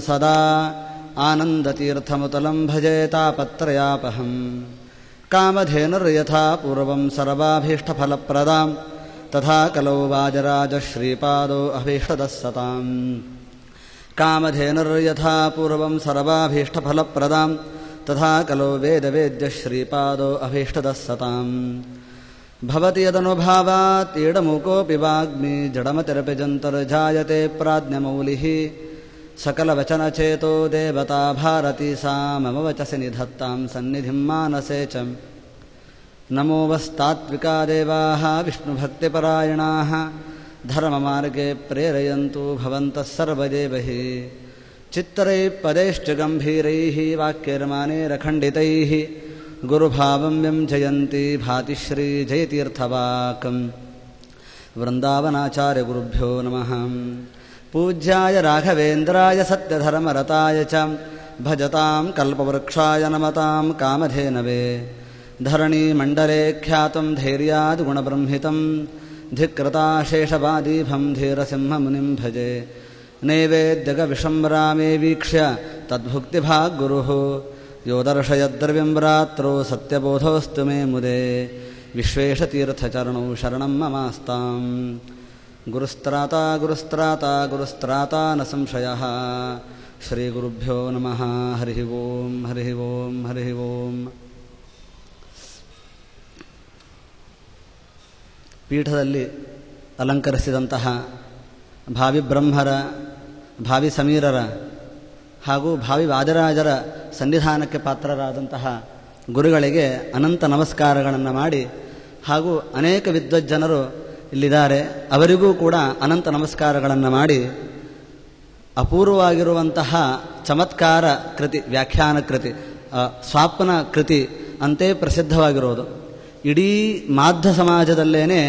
ಸದಾ ಆನಂದತೀರ್ಥಮುತಲಂ ಭಜೆ ತಾಪತ್ರಯಾಪಹಂ ಕಾಮಧೇನುರ್ಯಥಾ ಪೂರ್ವಂ ಸರ್ವಾಭೀಷ್ಟಫಲಪ್ರದಾಂ ತಥಾ ಕಲೌ ವಾಜರಾಜಶ್ರೀಪಾದೋ ಅಭೀಷ್ಟದಃ ಸತಾಂ ಕಾಮಧೇನುರ್ಯಥಾ ಪೂರ್ವಂ ಸರ್ವಾಭೀಷ್ಟಫಲಪ್ರದಾಂ ತಥಾ ಕಲೌ ವೇದವೇದ್ಯಶ್ರೀಪಾದೋ ಅಭೀಷ್ಟದಃ ಸತಾಂ ಭವತಿ ಯದನುಭಾವಾತ್ ಈಡಮುಕೋಪಿ ವಾಗ್ಮಿ ಜಡಮತಿರಪಿ ಜಂತರ್ಜಾಯತೆ ಪ್ರಾಜ್ಞಮೌಲಿಃ ಸಕಲವಚನಚೇತೋ ದೇವತಾ ಭಾರತೀ ಸಾ ಮಮ ವಚಸಿ ನಿಧತ್ತಾಂ ಸನ್ನಿಧಿಂ ಮಾನಸೇ ಚ ನಮೋ ವಸ್ತಾತ್ವಿಕಾ ದೇವಾಃ ವಿಷ್ಣುಭಕ್ತಿಪರಾಯಣಾಃ ಧರ್ಮಮಾರ್ಗೇ ಪ್ರೇರಯಂತು ಭವಂತಃ ಸರ್ವದೇವೈಃ ಚಿತ್ತರೈಃ ಪದೈಶ್ಚ ಗಂಭೀರೈಃ ವಾಕ್ಯೈರ್ಮಾನೈರಖಂಡಿತೈಃ ಗುರುಭಾವಂ ವ್ಯಂಜಯಂತಿ ಭಾತಿ ಶ್ರೀ ಜಯತೀರ್ಥವಾಕಂ ವೃಂದಾವನಾಚಾರ್ಯ ಗುರುಭ್ಯೋ ನಮಃ ಪೂಜ್ಯಾಯ ರಾಘವೇಂದ್ರಾಯ ಸತ್ಯಧರ್ಮರತಾಯ ಚ ಭಜತಾಂ ಕಲ್ಪವೃಕ್ಷಾಯ ನಮತಾಂ ಕಾಮಧೇನವೇ ಧರಣೀಮಂಡಲೇ ಖ್ಯಾತಂ ಧೈರ್ಯಾದ್ ಗುಣಬ್ರಹ್ಮಿತಂ ಧಿಕ್ಕೃತಾಶೇಷವಾದೀಭಂ ಧೀರಸಿಂಹಮುನಿಂ ಭಜೆ ನೈವೇದ್ಯಗವಿಷಂಬ್ರಾಮೇ ವೀಕ್ಷ್ಯ ತದ್ಭುಕ್ತಿಭಾಗ್ ಗುರುಃ ಯೋ ದರ್ಶಯದ್ರವ್ಯಂ ರಾತ್ರೌ ಸತ್ಯಬೋಧೋऽಸ್ತು ಮೇ ಮುದೆ ವಿಶ್ವೇಶತೀರ್ಥಚರಣೌ ಶರಣಂ ಮಮಾಸ್ತಾಂ ಗುರುಸ್ತ್ರಾತಾ ಗುರುಸ್ತ್ರಾತಾ ಗುರುಸ್ತ್ರಾತಾ ನ ಸಂಶಯಃ ಶ್ರೀಗುರುಭ್ಯೋ ನಮಃ ಹರಿ ಓಂ ಹರಿ ಓಂ ಹರಿ ಓಂ. ಪೀಠದಲ್ಲಿ ಅಲಂಕರಿಸಿದಂತಹ ಭಾವಿ ಬ್ರಹ್ಮರ, ಭಾವಿ ಸಮೀರರ ಹಾಗೂ ಭಾವಿ ವಾದಿರಾಜರ ಸನ್ನಿಧಾನಕ್ಕೆ ಪಾತ್ರರಾದಂತಹ ಗುರುಗಳಿಗೆ ಅನಂತ ನಮಸ್ಕಾರಗಳನ್ನು ಮಾಡಿ, ಹಾಗೂ ಅನೇಕ ವಿದ್ವಜ್ಜನರು ಇಲ್ಲಿದ್ದಾರೆ, ಅವರಿಗೂ ಕೂಡ ಅನಂತ ನಮಸ್ಕಾರಗಳನ್ನು ಮಾಡಿ, ಅಪೂರ್ವವಾಗಿರುವಂತಹ ಚಮತ್ಕಾರ ಕೃತಿ, ವ್ಯಾಖ್ಯಾನ ಕೃತಿ, ಸ್ವಾಪ್ನ ಕೃತಿ ಅಂತೇ ಪ್ರಸಿದ್ಧವಾಗಿರೋದು. ಇಡೀ ಮಾಧ್ವ ಸಮಾಜದಲ್ಲೇನೆ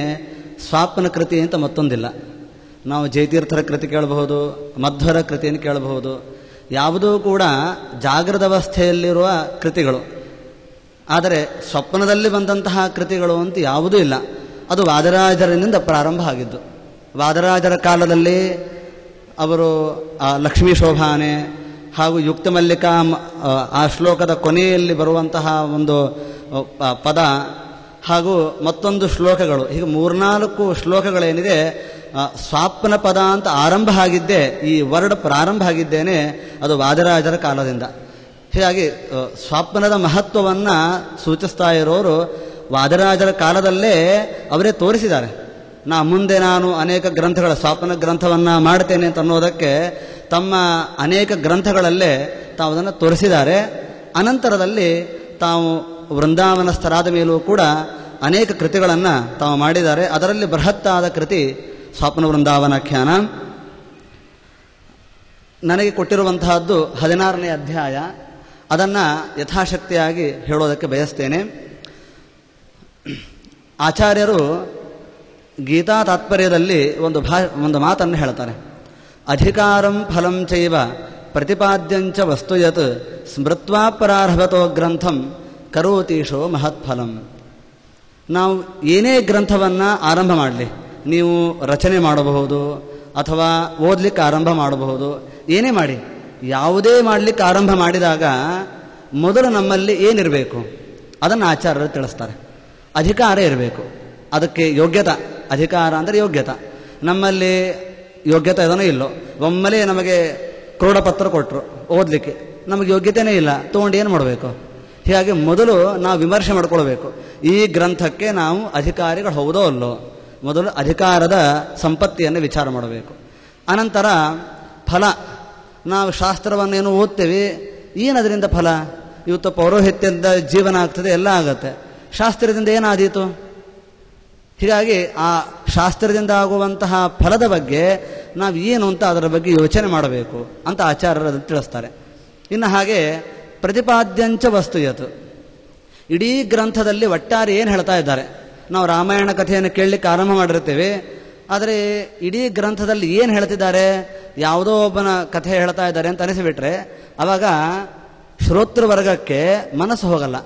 ಸ್ವಾಪ್ನ ಕೃತಿ ಅಂತ ಮತ್ತೊಂದಿಲ್ಲ. ನಾವು ಜಯತೀರ್ಥರ ಕೃತಿ ಕೇಳಬಹುದು, ಮಧ್ವರ ಕೃತಿಯನ್ನು ಕೇಳಬಹುದು, ಯಾವುದೂ ಕೂಡ ಜಾಗೃತ ಅವಸ್ಥೆಯಲ್ಲಿರುವ ಕೃತಿಗಳು. ಆದರೆ ಸ್ವಪ್ನದಲ್ಲಿ ಬಂದಂತಹ ಕೃತಿಗಳು ಅಂತ ಯಾವುದೂ ಇಲ್ಲ. ಅದು ವಾದರಾಜರಿನಿಂದ ಪ್ರಾರಂಭ ಆಗಿದ್ದು. ವಾದರಾಜರ ಕಾಲದಲ್ಲಿ ಅವರು ಲಕ್ಷ್ಮೀ ಶೋಭಾನೆ ಹಾಗೂ ಯುಕ್ತ ಮಲ್ಲಿಕಾ ಆ ಶ್ಲೋಕದ ಕೊನೆಯಲ್ಲಿ ಬರುವಂತಹ ಒಂದು ಪದ ಹಾಗೂ ಮತ್ತೊಂದು ಶ್ಲೋಕಗಳು, ಹೀಗೆ 3-4 ಶ್ಲೋಕಗಳೇನಿದೆ ಸ್ವಾಪ್ನ ಪದ ಅಂತ ಆರಂಭ ಆಗಿದ್ದೇ, ಈ ವರ್ಡ್ ಪ್ರಾರಂಭ ಆಗಿದ್ದೇನೆ ಅದು ವಾದರಾಜರ ಕಾಲದಿಂದ. ಹೀಗಾಗಿ ಸ್ವಾಪ್ನದ ಮಹತ್ವವನ್ನು ಸೂಚಿಸ್ತಾ ಇರೋರು ವಾದರಾಜರ ಕಾಲದಲ್ಲೇ ಅವರೇ ತೋರಿಸಿದ್ದಾರೆ. ಮುಂದೆ ನಾನು ಅನೇಕ ಗ್ರಂಥಗಳ ಸ್ವಾಪ್ನ ಗ್ರಂಥವನ್ನು ಮಾಡ್ತೇನೆ ಅಂತ ಅನ್ನೋದಕ್ಕೆ ತಮ್ಮ ಅನೇಕ ಗ್ರಂಥಗಳಲ್ಲೇ ತಾವು ಅದನ್ನು ತೋರಿಸಿದ್ದಾರೆ. ಅನಂತರದಲ್ಲಿ ತಾವು ವೃಂದಾವನಸ್ಥರಾದ ಮೇಲೂ ಕೂಡ ಅನೇಕ ಕೃತಿಗಳನ್ನು ತಾವು ಮಾಡಿದ್ದಾರೆ. ಅದರಲ್ಲಿ ಬೃಹತ್ತಾದ ಕೃತಿ ಸ್ವಪ್ನ ವೃಂದಾವನಾಖ್ಯಾನ. ನನಗೆ ಕೊಟ್ಟಿರುವಂತಹದ್ದು 16ನೇ ಅಧ್ಯಾಯ. ಅದನ್ನು ಯಥಾಶಕ್ತಿಯಾಗಿ ಹೇಳೋದಕ್ಕೆ ಬಯಸ್ತೇನೆ. ಆಚಾರ್ಯರು ಗೀತಾ ತಾತ್ಪರ್ಯದಲ್ಲಿ ಒಂದು ಮಾತನ್ನು ಹೇಳ್ತಾರೆ. ಅಧಿಕಾರಂ ಫಲಂ ಚೈವ ಪ್ರತಿಪಾದ್ಯಂಚ ವಸ್ತುಯತ್ ಸ್ಮೃತ್ವಾ ಪ್ರಾರಭತೋ ಗ್ರಂಥಂ ಕರೋತೀಶೋ ಮಹತ್ಫಲಂ. ನಾವು ಏನೇ ಗ್ರಂಥವನ್ನು ಆರಂಭ ಮಾಡಲಿ, ನೀವು ರಚನೆ ಮಾಡಬಹುದು ಅಥವಾ ಓದಲಿಕ್ಕೆ ಆರಂಭ ಮಾಡಬಹುದು, ಏನೇ ಮಾಡಿ, ಯಾವುದೇ ಮಾಡಲಿಕ್ಕೆ ಆರಂಭ ಮಾಡಿದಾಗ ಮೊದಲು ನಮ್ಮಲ್ಲಿ ಏನಿರಬೇಕು ಅದನ್ನು ಆಚಾರ್ಯರು ತಿಳಿಸ್ತಾರೆ. ಅಧಿಕಾರ ಇರಬೇಕು, ಅದಕ್ಕೆ ಯೋಗ್ಯತಾ. ಅಧಿಕಾರ ಅಂದರೆ ಯೋಗ್ಯತಾ. ನಮ್ಮಲ್ಲಿ ಯೋಗ್ಯತೆ ಇದನ್ನೋ ಇಲ್ಲೋ, ಒಮ್ಮೆಲೇ ನಮಗೆ ಕ್ರೋಢಪತ್ರ ಕೊಟ್ಟರು ಓದಲಿಕ್ಕೆ, ನಮಗೆ ಯೋಗ್ಯತೆಯೇ ಇಲ್ಲ, ತೊಗೊಂಡು ಏನು ಮಾಡಬೇಕು? ಹೀಗಾಗಿ ಮೊದಲು ನಾವು ವಿಮರ್ಶೆ ಮಾಡ್ಕೊಳ್ಬೇಕು, ಈ ಗ್ರಂಥಕ್ಕೆ ನಾವು ಅಧಿಕಾರಿಗಳು ಹೌದೋ ಅಲ್ಲೋ. ಮೊದಲು ಅಧಿಕಾರದ ಸಂಪತ್ತಿಯನ್ನು ವಿಚಾರ ಮಾಡಬೇಕು. ಅನಂತರ ಫಲ. ನಾವು ಶಾಸ್ತ್ರವನ್ನೇನು ಓದ್ತೇವೆ, ಏನದರಿಂದ ಫಲ? ಇವತ್ತು ಪೌರೋಹಿತ್ಯದ ಜೀವನ ಆಗ್ತದೆ, ಎಲ್ಲ ಆಗತ್ತೆ. ಶಾಸ್ತ್ರದಿಂದ ಏನಾದೀತು? ಹೀಗಾಗಿ ಆ ಶಾಸ್ತ್ರದಿಂದ ಆಗುವಂತಹ ಫಲದ ಬಗ್ಗೆ ನಾವು ಏನು ಅಂತ ಅದರ ಬಗ್ಗೆ ಯೋಚನೆ ಮಾಡಬೇಕು ಅಂತ ಆಚಾರ್ಯರು ಅದನ್ನು ತಿಳಿಸ್ತಾರೆ. ಇನ್ನು ಹಾಗೆ ಪ್ರತಿಪಾದ್ಯಂಚ ವಸ್ತುಯತು. ಇಡೀ ಗ್ರಂಥದಲ್ಲಿ ಒಟ್ಟಾರೆ ಏನು ಹೇಳ್ತಾ ಇದ್ದಾರೆ? ನಾವು ರಾಮಾಯಣ ಕಥೆಯನ್ನು ಕೇಳಲಿಕ್ಕೆ ಆರಂಭ ಮಾಡಿರ್ತೇವೆ, ಆದರೆ ಇಡೀ ಗ್ರಂಥದಲ್ಲಿ ಏನು ಹೇಳ್ತಿದ್ದಾರೆ? ಯಾವುದೋ ಒಬ್ಬನ ಕಥೆ ಹೇಳ್ತಾ ಇದ್ದಾರೆ ಅಂತ ಅನಿಸಿಬಿಟ್ರೆ ಆವಾಗ ಶ್ರೋತೃವರ್ಗಕ್ಕೆ ಮನಸ್ಸು ಹೋಗಲ್ಲ.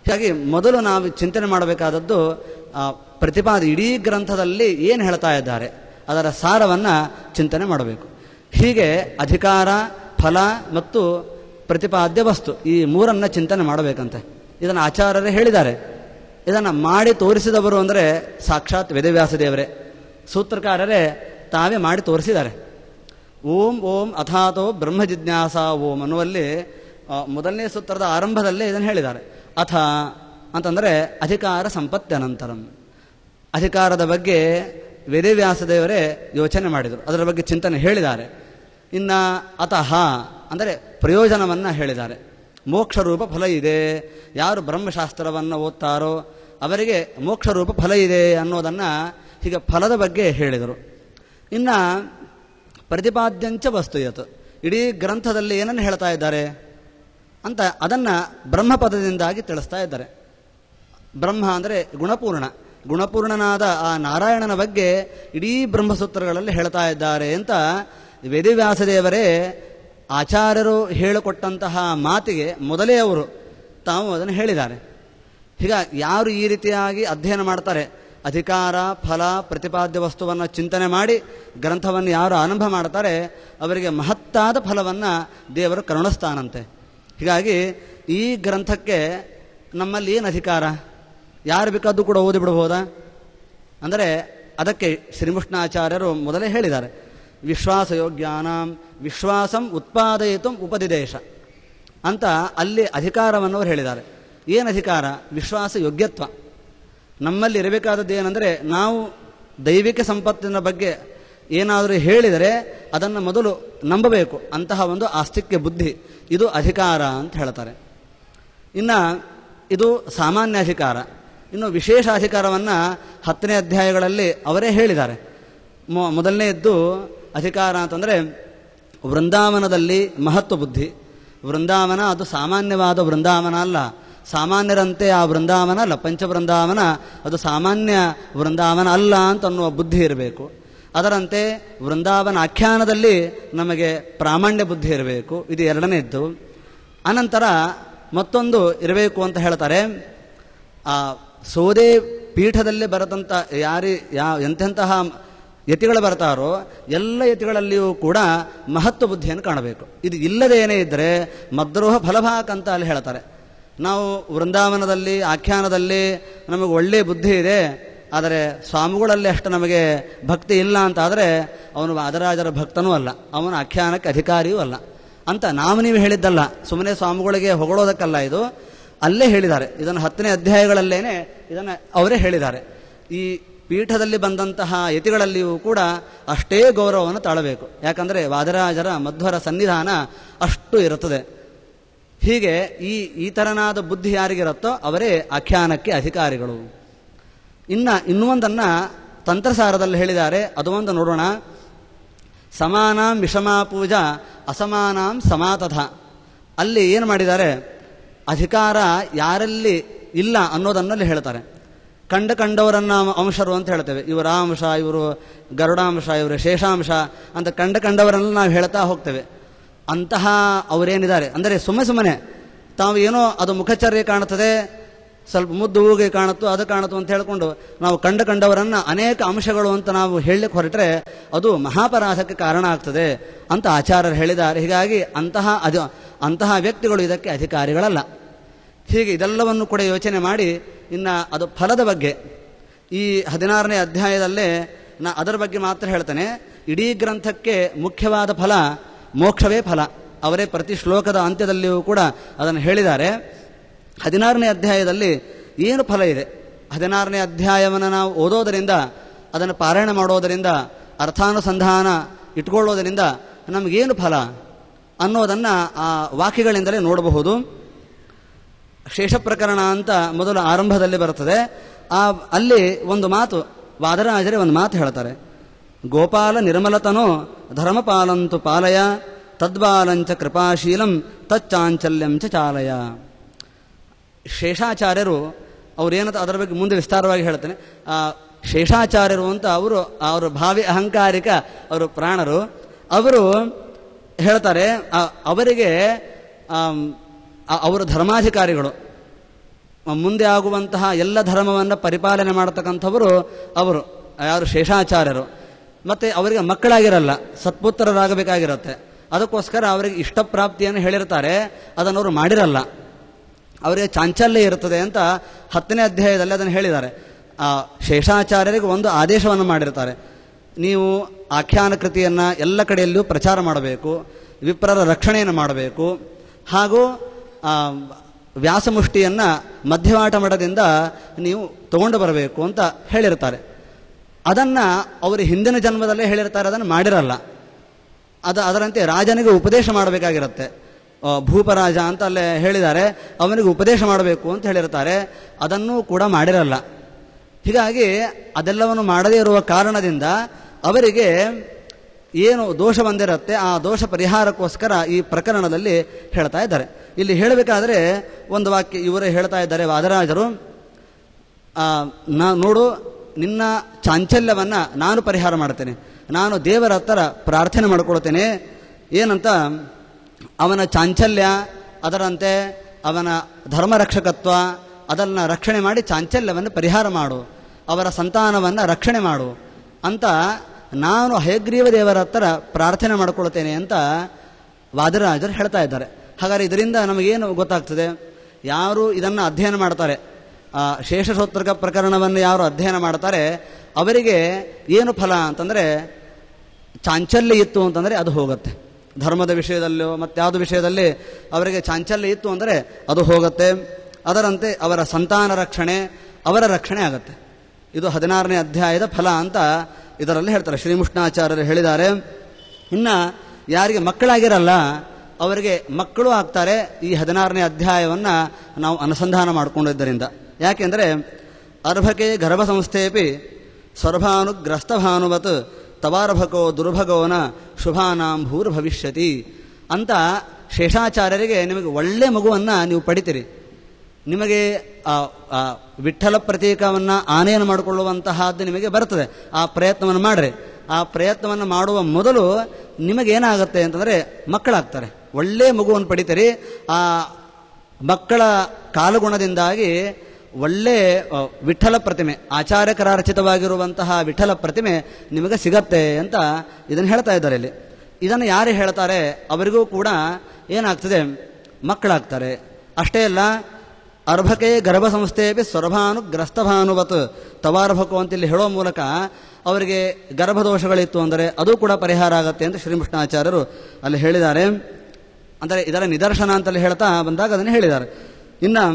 ಹೀಗಾಗಿ ಮೊದಲು ನಾವು ಚಿಂತನೆ ಮಾಡಬೇಕಾದದ್ದು ಇಡೀ ಗ್ರಂಥದಲ್ಲಿ ಏನು ಹೇಳ್ತಾ ಇದ್ದಾರೆ ಅದರ ಸಾರವನ್ನು ಚಿಂತನೆ ಮಾಡಬೇಕು. ಹೀಗೆ ಅಧಿಕಾರ ಫಲ ಮತ್ತು ಪ್ರತಿಪಾದ್ಯ ವಸ್ತು ಈ ಮೂರನ್ನು ಚಿಂತನೆ ಮಾಡಬೇಕಂತೆ. ಇದನ್ನು ಆಚಾರ್ಯರೇ ಹೇಳಿದ್ದಾರೆ. ಇದನ್ನು ಮಾಡಿ ತೋರಿಸಿದವರು ಅಂದರೆ ಸಾಕ್ಷಾತ್ ವೇದವ್ಯಾಸ ದೇವರೇ, ಸೂತ್ರಕಾರರೇ ತಾವೇ ಮಾಡಿ ತೋರಿಸಿದ್ದಾರೆ. ಓಂ ಓಂ ಅಥಾತೋ ಬ್ರಹ್ಮ ಜಿಜ್ಞಾಸ ಓಂ ಅನ್ನುವಲ್ಲಿ ಮೊದಲನೇ ಸೂತ್ರದ ಆರಂಭದಲ್ಲೇ ಇದನ್ನು ಹೇಳಿದ್ದಾರೆ. ಅಥ ಅಂತಂದರೆ ಅಧಿಕಾರ ಸಂಪತ್ತ್ಯನಂತರಂ, ಅಧಿಕಾರದ ಬಗ್ಗೆ ವೇದವ್ಯಾಸ ದೇವರೇ ಯೋಚನೆ ಮಾಡಿದರು, ಅದರ ಬಗ್ಗೆ ಚಿಂತನೆ ಹೇಳಿದ್ದಾರೆ. ಇನ್ನು ಅತಃ ಅಂದರೆ ಪ್ರಯೋಜನವನ್ನು ಹೇಳಿದ್ದಾರೆ. ಮೋಕ್ಷರೂಪ ಫಲ ಇದೆ, ಯಾರು ಬ್ರಹ್ಮಶಾಸ್ತ್ರವನ್ನು ಓದ್ತಾರೋ ಅವರಿಗೆ ಮೋಕ್ಷರೂಪ ಫಲ ಇದೆ ಅನ್ನೋದನ್ನು ಹೀಗೆ ಫಲದ ಬಗ್ಗೆ ಹೇಳಿದರು. ಇನ್ನು ಪ್ರತಿಪಾದ್ಯಂಚ ವಸ್ತುಯತ್, ಇಡೀ ಗ್ರಂಥದಲ್ಲಿ ಏನನ್ನು ಹೇಳ್ತಾ ಇದ್ದಾರೆ ಅಂತ ಅದನ್ನು ಬ್ರಹ್ಮಪದದಿಂದಾಗಿ ತಿಳಿಸ್ತಾ ಇದ್ದಾರೆ. ಬ್ರಹ್ಮ ಅಂದರೆ ಗುಣಪೂರ್ಣ, ಗುಣಪೂರ್ಣನಾದ ಆ ನಾರಾಯಣನ ಬಗ್ಗೆ ಇಡೀ ಬ್ರಹ್ಮಸೂತ್ರಗಳಲ್ಲಿ ಹೇಳ್ತಾ ಇದ್ದಾರೆ ಅಂತ ವೇದವ್ಯಾಸದೇವರೇ ಆಚಾರ್ಯರು ಹೇಳಿಕೊಟ್ಟಂತಹ ಮಾತಿಗೆ ಮೊದಲೇ ಅವರು ತಾವು ಅದನ್ನು ಹೇಳಿದ್ದಾರೆ. ಹೀಗಾಗಿ ಯಾರು ಈ ರೀತಿಯಾಗಿ ಅಧ್ಯಯನ ಮಾಡ್ತಾರೆ, ಅಧಿಕಾರ ಫಲ ಪ್ರತಿಪಾದ್ಯ ವಸ್ತುವನ್ನು ಚಿಂತನೆ ಮಾಡಿ ಗ್ರಂಥವನ್ನು ಯಾರು ಆರಂಭ ಮಾಡ್ತಾರೆ ಅವರಿಗೆ ಮಹತ್ತಾದ ಫಲವನ್ನು ದೇವರು ಕರುಣಿಸ್ತಾನಂತೆ. ಹೀಗಾಗಿ ಈ ಗ್ರಂಥಕ್ಕೆ ನಮ್ಮಲ್ಲಿ ಏನು ಅಧಿಕಾರ, ಯಾರು ಬೇಕಾದ್ದು ಕೂಡ ಓದಿಬಿಡ್ಬೋದಾ ಅಂದರೆ ಅದಕ್ಕೆ ಶ್ರೀಮುಷ್ಣಾಚಾರ್ಯರು ಮೊದಲೇ ಹೇಳಿದ್ದಾರೆ. ವಿಶ್ವಾಸಯೋಗ್ಯಾನಾಂ ವಿಶ್ವಾಸಂ ಉತ್ಪಾದಯಿತು ಉಪದಿದೇಶ ಅಂತ ಅಲ್ಲಿ ಅಧಿಕಾರವನ್ನು ಅವರು ಹೇಳಿದ್ದಾರೆ. ಏನು ಅಧಿಕಾರ? ವಿಶ್ವಾಸ ಯೋಗ್ಯತ್ವ. ನಮ್ಮಲ್ಲಿ ಇರಬೇಕಾದದ್ದು ಏನಂದರೆ ನಾವು ದೈವಿಕ ಸಂಪತ್ತಿನ ಬಗ್ಗೆ ಏನಾದರೂ ಹೇಳಿದರೆ ಅದನ್ನು ಮೊದಲು ನಂಬಬೇಕು, ಅಂತಹ ಒಂದು ಆಸ್ತಿಕ್ಯ ಬುದ್ಧಿ, ಇದು ಅಧಿಕಾರ ಅಂತ ಹೇಳ್ತಾರೆ. ಇನ್ನು ಇದು ಸಾಮಾನ್ಯ ಅಧಿಕಾರ. ಇನ್ನು ವಿಶೇಷ ಅಧಿಕಾರವನ್ನು 10ನೇ ಅಧ್ಯಾಯಗಳಲ್ಲಿ ಅವರೇ ಹೇಳಿದ್ದಾರೆ. ಮೊದಲನೆಯದ್ದು ಅಧಿಕಾರ ಅಂತಂದರೆ ವೃಂದಾವನದಲ್ಲಿ ಮಹತ್ವ ಬುದ್ಧಿ. ವೃಂದಾವನ ಅದು ಸಾಮಾನ್ಯವಾದ ವೃಂದಾವನ ಅಲ್ಲ, ಸಾಮಾನ್ಯರಂತೆ ಆ ವೃಂದಾವನ ಅಲ್ಲ, ಪಂಚವೃಂದಾವನ ಅದು ಸಾಮಾನ್ಯ ವೃಂದಾವನ ಅಲ್ಲ ಅಂತ ಅನ್ನುವ ಬುದ್ಧಿ ಇರಬೇಕು. ಅದರಂತೆ ವೃಂದಾವನ ಆಖ್ಯಾನದಲ್ಲಿ ನಮಗೆ ಪ್ರಾಮಾಣ್ಯ ಬುದ್ಧಿ ಇರಬೇಕು, ಇದು ಎರಡನೇದ್ದು. ಅನಂತರ ಮತ್ತೊಂದು ಇರಬೇಕು ಅಂತ ಹೇಳ್ತಾರೆ, ಆ ಸೋದೆ ಪೀಠದಲ್ಲಿ ಬರದಂಥ ಎಂತೆಂತಹ ಯತಿಗಳು ಬರ್ತಾರೋ ಎಲ್ಲ ಯತಿಗಳಲ್ಲಿಯೂ ಕೂಡ ಮಹತ್ವ ಬುದ್ಧಿಯನ್ನು ಕಾಣಬೇಕು. ಇದು ಇಲ್ಲದೇನೇ ಇದ್ದರೆ ಮದ್ರೋಹ ಫಲಭಾಕ್ ಅಂತ ಅಲ್ಲಿ ಹೇಳ್ತಾರೆ. ನಾವು ವೃಂದಾವನದಲ್ಲಿ ಆಖ್ಯಾನದಲ್ಲಿ ನಮಗೆ ಒಳ್ಳೆಯ ಬುದ್ಧಿ ಇದೆ, ಆದರೆ ಸ್ವಾಮಿಗಳಲ್ಲಿ ಅಷ್ಟು ನಮಗೆ ಭಕ್ತಿ ಇಲ್ಲ ಅಂತಾದರೆ ಅವನು ವಾದರಾಜರ ಭಕ್ತನೂ ಅಲ್ಲ, ಅವನು ಆಖ್ಯಾನಕ್ಕೆ ಅಧಿಕಾರಿಯೂ ಅಲ್ಲ ಅಂತ ನೀವು ಹೇಳಿದ್ದಲ್ಲ, ಸುಮ್ಮನೆ ಸ್ವಾಮಿಗಳಿಗೆ ಹೊಗಳೋದಕ್ಕಲ್ಲ, ಇದು ಅಲ್ಲೇ ಹೇಳಿದ್ದಾರೆ. ಇದನ್ನು 10ನೇ ಅಧ್ಯಾಯಗಳಲ್ಲೇನೆ ಇದನ್ನು ಅವರೇ ಹೇಳಿದ್ದಾರೆ. ಈ ಪೀಠದಲ್ಲಿ ಬಂದಂತಹ ಯತಿಗಳಲ್ಲಿಯೂ ಕೂಡ ಅಷ್ಟೇ ಗೌರವವನ್ನು ತಾಳಬೇಕು, ಯಾಕಂದರೆ ವಾದರಾಜರ ಮಧ್ವರ ಸನ್ನಿಧಾನ ಅಷ್ಟು ಇರುತ್ತದೆ. ಹೀಗೆ ಈ ಥರನಾದ ಬುದ್ಧಿ ಯಾರಿಗಿರುತ್ತೋ ಅವರೇ ಆಖ್ಯಾನಕ್ಕೆ ಅಧಿಕಾರಿಗಳು. ಇನ್ನೊಂದನ್ನು ತಂತ್ರಸಾರದಲ್ಲಿ ಹೇಳಿದ್ದಾರೆ, ಅದು ಒಂದು ನೋಡೋಣ. ಸಮಾನಾಂ ವಿಷಮಾ ಪೂಜಾ ಅಸಮಾನಾಂ ಸಮಾತಥ. ಅಲ್ಲಿ ಏನು ಮಾಡಿದ್ದಾರೆ, ಅಧಿಕಾರ ಯಾರಲ್ಲಿ ಇಲ್ಲ ಅನ್ನೋದನ್ನಲ್ಲಿ ಹೇಳ್ತಾರೆ. ಕಂಡವರನ್ನು ಅಂಶರು ಅಂತ ಹೇಳ್ತೇವೆ, ಇವರು ಅಂಶ, ಇವರು ಗರುಡಾಂಶ, ಇವರು ಶೇಷಾಂಶ ಅಂತ ಕಂಡವರನ್ನು ನಾವು ಹೇಳ್ತಾ ಹೋಗ್ತೇವೆ. ಅಂತಹ ಅವರೇನಿದ್ದಾರೆ ಅಂದರೆ ಸುಮ್ಮನೆ ತಾವು ಏನೋ ಅದು ಮುಖಚರ್ಯೆ ಕಾಣುತ್ತದೆ, ಸ್ವಲ್ಪ ಮುದ್ದು ಹೂಗೆ ಕಾಣುತ್ತೋ ಅದು ಕಾಣುತ್ತೋ ಅಂತ ಹೇಳಿಕೊಂಡು ನಾವು ಕಂಡವರನ್ನು ಅನೇಕ ಅಂಶಗಳು ಅಂತ ನಾವು ಹೇಳಲಿಕ್ಕೆ ಹೊರಟ್ರೆ ಅದು ಮಹಾಪರಾಧಕ್ಕೆ ಕಾರಣ ಆಗ್ತದೆ ಅಂತ ಆಚಾರ್ಯರು ಹೇಳಿದ್ದಾರೆ. ಹೀಗಾಗಿ ಅಂತಹ ವ್ಯಕ್ತಿಗಳು ಇದಕ್ಕೆ ಅಧಿಕಾರಿಗಳಲ್ಲ. ಹೀಗೆ ಇದೆಲ್ಲವನ್ನು ಕೂಡ ಯೋಚನೆ ಮಾಡಿ ಇನ್ನು ಅದು ಫಲದ ಬಗ್ಗೆ ಈ 16ನೇ ಅಧ್ಯಾಯದಲ್ಲೇ ಅದರ ಬಗ್ಗೆ ಮಾತ್ರ ಹೇಳ್ತಾನೆ. ಇಡೀ ಗ್ರಂಥಕ್ಕೆ ಮುಖ್ಯವಾದ ಫಲ ಮೋಕ್ಷವೇ ಫಲ. ಅವರೇ ಪ್ರತಿ ಶ್ಲೋಕದ ಅಂತ್ಯದಲ್ಲಿಯೂ ಕೂಡ ಅದನ್ನು ಹೇಳಿದ್ದಾರೆ. 16ನೇ ಅಧ್ಯಾಯದಲ್ಲಿ ಏನು ಫಲ ಇದೆ, 16ನೇ ಅಧ್ಯಾಯವನ್ನು ನಾವು ಓದೋದರಿಂದ, ಅದನ್ನು ಪಾರಾಯಣ ಮಾಡೋದರಿಂದ, ಅರ್ಥಾನುಸಂಧಾನ ಇಟ್ಕೊಳ್ಳೋದರಿಂದ ನಮಗೇನು ಫಲ ಅನ್ನೋದನ್ನು ಆ ವಾಕ್ಯಗಳಿಂದಲೇ ನೋಡಬಹುದು. ಶೇಷ ಪ್ರಕರಣ ಅಂತ ಮೊದಲು ಆರಂಭದಲ್ಲಿ ಬರುತ್ತದೆ. ಅಲ್ಲಿ ಒಂದು ಮಾತು ವಾದರಾಜರೇ ಒಂದು ಮಾತು ಹೇಳ್ತಾರೆ, ಗೋಪಾಲ ನಿರ್ಮಲತನೋ ಧರ್ಮಪಾಲಂತು ಪಾಲಯ ತದ್ಬಾಲಂಚ ಕೃಪಾಶೀಲಂ ತಚ್ಚಾಂಚಲ್ಯಂ ಚ ಚಾಲಯ. ಶೇಷಾಚಾರ್ಯರು ಅವರೇನಂತ ಅದರ ಬಗ್ಗೆ ಮುಂದೆ ವಿಸ್ತಾರವಾಗಿ ಹೇಳ್ತೇನೆ. ಶೇಷಾಚಾರ್ಯರು ಅಂತ ಅವರು ಭಾವಿ ಅಹಂಕಾರಿಕ ಅವರು ಪ್ರಾಣರು. ಅವರು ಹೇಳ್ತಾರೆ, ಅವರಿಗೆ ಅವರು ಧರ್ಮಾಧಿಕಾರಿಗಳು, ಮುಂದೆ ಆಗುವಂತಹ ಎಲ್ಲ ಧರ್ಮವನ್ನು ಪರಿಪಾಲನೆ ಮಾಡತಕ್ಕಂಥವರು ಅವರು ಯಾರು ಶೇಷಾಚಾರ್ಯರು. ಮತ್ತು ಅವರಿಗೆ ಮಕ್ಕಳಾಗಿರಲ್ಲ, ಸತ್ಪುತ್ರರಾಗಬೇಕಾಗಿರುತ್ತೆ. ಅದಕ್ಕೋಸ್ಕರ ಅವರಿಗೆ ಇಷ್ಟಪ್ರಾಪ್ತಿಯನ್ನು ಹೇಳಿರ್ತಾರೆ, ಅದನ್ನು ಅವರು ಮಾಡಿರಲ್ಲ. ಅವರಿಗೆ ಚಾಂಚಲ್ಯ ಇರ್ತದೆ ಅಂತ 10ನೇ ಅಧ್ಯಾಯದಲ್ಲಿ ಅದನ್ನು ಹೇಳಿದ್ದಾರೆ. ಶೇಷಾಚಾರ್ಯರಿಗೆ ಒಂದು ಆದೇಶವನ್ನು ಮಾಡಿರ್ತಾರೆ, ನೀವು ಆಖ್ಯಾನ ಕೃತಿಯನ್ನು ಎಲ್ಲ ಕಡೆಯಲ್ಲೂ ಪ್ರಚಾರ ಮಾಡಬೇಕು, ವಿಪ್ರರ ರಕ್ಷಣೆಯನ್ನು ಮಾಡಬೇಕು, ಹಾಗೂ ವ್ಯಾಸಮುಷ್ಟಿಯನ್ನು ಮಧ್ಯವಾಟ ಮಠದಿಂದ ನೀವು ತಗೊಂಡು ಬರಬೇಕು ಅಂತ ಹೇಳಿರ್ತಾರೆ. ಅದನ್ನು ಅವರು ಹಿಂದಿನ ಜನ್ಮದಲ್ಲೇ ಹೇಳಿರ್ತಾರೆ, ಅದನ್ನು ಮಾಡಿರಲ್ಲ. ಅದರಂತೆ ರಾಜನಿಗೆ ಉಪದೇಶ ಮಾಡಬೇಕಾಗಿರುತ್ತೆ. ಭೂಪರಾಜ ಅಂತ ಅಲ್ಲೇ ಹೇಳಿದ್ದಾರೆ, ಅವನಿಗೆ ಉಪದೇಶ ಮಾಡಬೇಕು ಅಂತ ಹೇಳಿರ್ತಾರೆ, ಅದನ್ನೂ ಕೂಡ ಮಾಡಿರಲ್ಲ. ಹೀಗಾಗಿ ಅದೆಲ್ಲವನ್ನು ಮಾಡದೇ ಇರುವ ಕಾರಣದಿಂದ ಅವರಿಗೆ ಏನು ದೋಷ ಬಂದಿರುತ್ತೆ, ಆ ದೋಷ ಪರಿಹಾರಕ್ಕೋಸ್ಕರ ಈ ಪ್ರಕರಣದಲ್ಲಿ ಹೇಳ್ತಾ ಇದ್ದಾರೆ. ಇಲ್ಲಿ ಹೇಳಬೇಕಾದ್ರೆ ಒಂದು ವಾಕ್ಯ ಇವರೇ ಹೇಳ್ತಾ ಇದ್ದಾರೆ ವಾದರಾಜರು, ನೋಡು, ನಿನ್ನ ಚಾಂಚಲ್ಯವನ್ನು ನಾನು ಪರಿಹಾರ ಮಾಡ್ತೇನೆ, ನಾನು ದೇವರ ಹತ್ರ ಪ್ರಾರ್ಥನೆ ಮಾಡಿಕೊಳ್ತೇನೆ. ಏನಂತ, ಅವನ ಚಾಂಚಲ್ಯ, ಅದರಂತೆ ಅವನ ಧರ್ಮರಕ್ಷಕತ್ವ, ಅದನ್ನು ರಕ್ಷಣೆ ಮಾಡಿ ಚಾಂಚಲ್ಯವನ್ನು ಪರಿಹಾರ ಮಾಡು, ಅವರ ಸಂತಾನವನ್ನು ರಕ್ಷಣೆ ಮಾಡು ಅಂತ ನಾನು ಹಯಗ್ರೀವ ದೇವರ ಹತ್ರ ಪ್ರಾರ್ಥನೆ ಮಾಡಿಕೊಳ್ತೇನೆ ಅಂತ ವಾದರಾಜರು ಹೇಳ್ತಾ ಇದ್ದಾರೆ. ಹಾಗಾದರೆ ಇದರಿಂದ ನಮಗೇನು ಗೊತ್ತಾಗ್ತದೆ? ಯಾರು ಇದನ್ನು ಅಧ್ಯಯನ ಮಾಡ್ತಾರೆ, ಶೇಷಸೂತ್ರಕ ಪ್ರಕರಣವನ್ನು ಯಾರು ಅಧ್ಯಯನ ಮಾಡ್ತಾರೆ, ಅವರಿಗೆ ಏನು ಫಲ ಅಂತಂದರೆ, ಚಾಂಚಲ್ಯ ಇತ್ತು ಅಂತಂದರೆ ಅದು ಹೋಗುತ್ತೆ. ಧರ್ಮದ ವಿಷಯದಲ್ಲೋ ಮತ್ತಾವುದು ವಿಷಯದಲ್ಲಿ ಅವರಿಗೆ ಚಾಂಚಲ್ಯ ಇತ್ತು ಅಂದರೆ ಅದು ಹೋಗುತ್ತೆ. ಅದರಂತೆ ಅವರ ಸಂತಾನ ರಕ್ಷಣೆ, ಅವರ ರಕ್ಷಣೆ ಆಗುತ್ತೆ. ಇದು 16ನೇ ಅಧ್ಯಾಯದ ಫಲ ಅಂತ ಇದರಲ್ಲಿ ಹೇಳ್ತಾರೆ, ಶ್ರೀಮುಷ್ಣಾಚಾರ್ಯರು ಹೇಳಿದ್ದಾರೆ. ಇನ್ನು ಯಾರಿಗೆ ಮಕ್ಕಳಾಗಿರಲ್ಲ ಅವರಿಗೆ ಮಕ್ಕಳು ಆಗ್ತಾರೆ ಈ 16ನೇ ಅಧ್ಯಾಯವನ್ನು ನಾವು ಅನುಸಂಧಾನ ಮಾಡಿಕೊಂಡಿದ್ದರಿಂದ. ಯಾಕೆಂದರೆ ಅರ್ಭಕೆ ಗರ್ಭ ಸಂಸ್ಥೆಪಿ ಸ್ವರ್ಭಾನುಗ್ರಸ್ತಭಾನುವತ್ ತವಾರ್ಭಕೋ ದುರ್ಭಗೋನ ಶುಭಾನಾಂ ಭೂರ್ಭವಿಷ್ಯತಿ ಅಂತ ಶೇಷಾಚಾರ್ಯರಿಗೆ ನಿಮಗೆ ಒಳ್ಳೆ ಮಗುವನ್ನು ನೀವು ಪಡಿತೀರಿ, ನಿಮಗೆ ವಿಠ್ಠಲ ಪ್ರತೀಕವನ್ನು ಆನೆಯನ್ನು ಮಾಡಿಕೊಳ್ಳುವಂತಹದ್ದು ನಿಮಗೆ ಬರ್ತದೆ, ಆ ಪ್ರಯತ್ನವನ್ನು ಮಾಡಿರಿ. ಆ ಪ್ರಯತ್ನವನ್ನು ಮಾಡುವ ಮೊದಲು ನಿಮಗೇನಾಗುತ್ತೆ ಅಂತಂದರೆ ಮಕ್ಕಳಾಗ್ತಾರೆ, ಒಳ್ಳೆಯ ಮಗುವನ್ನು ಪಡಿತೀರಿ. ಆ ಮಕ್ಕಳ ಕಾಲಗುಣದಿಂದಾಗಿ ಒಳ್ಳೆ ವಿಠ್ಠಲ ಪ್ರತಿಮೆ, ಆಚಾರ್ಯಕರಾರ್ಚಿತವಾಗಿರುವಂತಹ ವಿಠ್ಠಲ ಪ್ರತಿಮೆ ನಿಮಗೆ ಸಿಗತ್ತೆ ಅಂತ ಇದನ್ನು ಹೇಳ್ತಾ ಇದ್ದಾರೆ ಇಲ್ಲಿ. ಇದನ್ನು ಯಾರು ಹೇಳ್ತಾರೆ ಅವರಿಗೂ ಕೂಡ ಏನಾಗ್ತದೆ, ಮಕ್ಕಳಾಗ್ತಾರೆ. ಅಷ್ಟೇ ಅಲ್ಲ, ಅರ್ಭಕೆ ಗರ್ಭ ಸಂಸ್ಥೆಯೇ ಸ್ವರ್ಭಾನುಗ್ರಸ್ತಭಾನುವತ್ ತವಾರ್ಭಕೋ ಅಂತ ಇಲ್ಲಿ ಹೇಳೋ ಮೂಲಕ ಅವರಿಗೆ ಗರ್ಭದೋಷಗಳಿತ್ತು ಅಂದರೆ ಅದು ಕೂಡ ಪರಿಹಾರ ಆಗುತ್ತೆ ಅಂತ ಶ್ರೀಮುಷ್ಣಾಚಾರ್ಯರು ಅಲ್ಲಿ ಹೇಳಿದ್ದಾರೆ. ಅಂದರೆ ಇದರ ನಿದರ್ಶನ ಅಂತಲ್ಲಿ ಹೇಳ್ತಾ ಬಂದಾಗ ಅದನ್ನು ಹೇಳಿದ್ದಾರೆ. ಇನ್ನು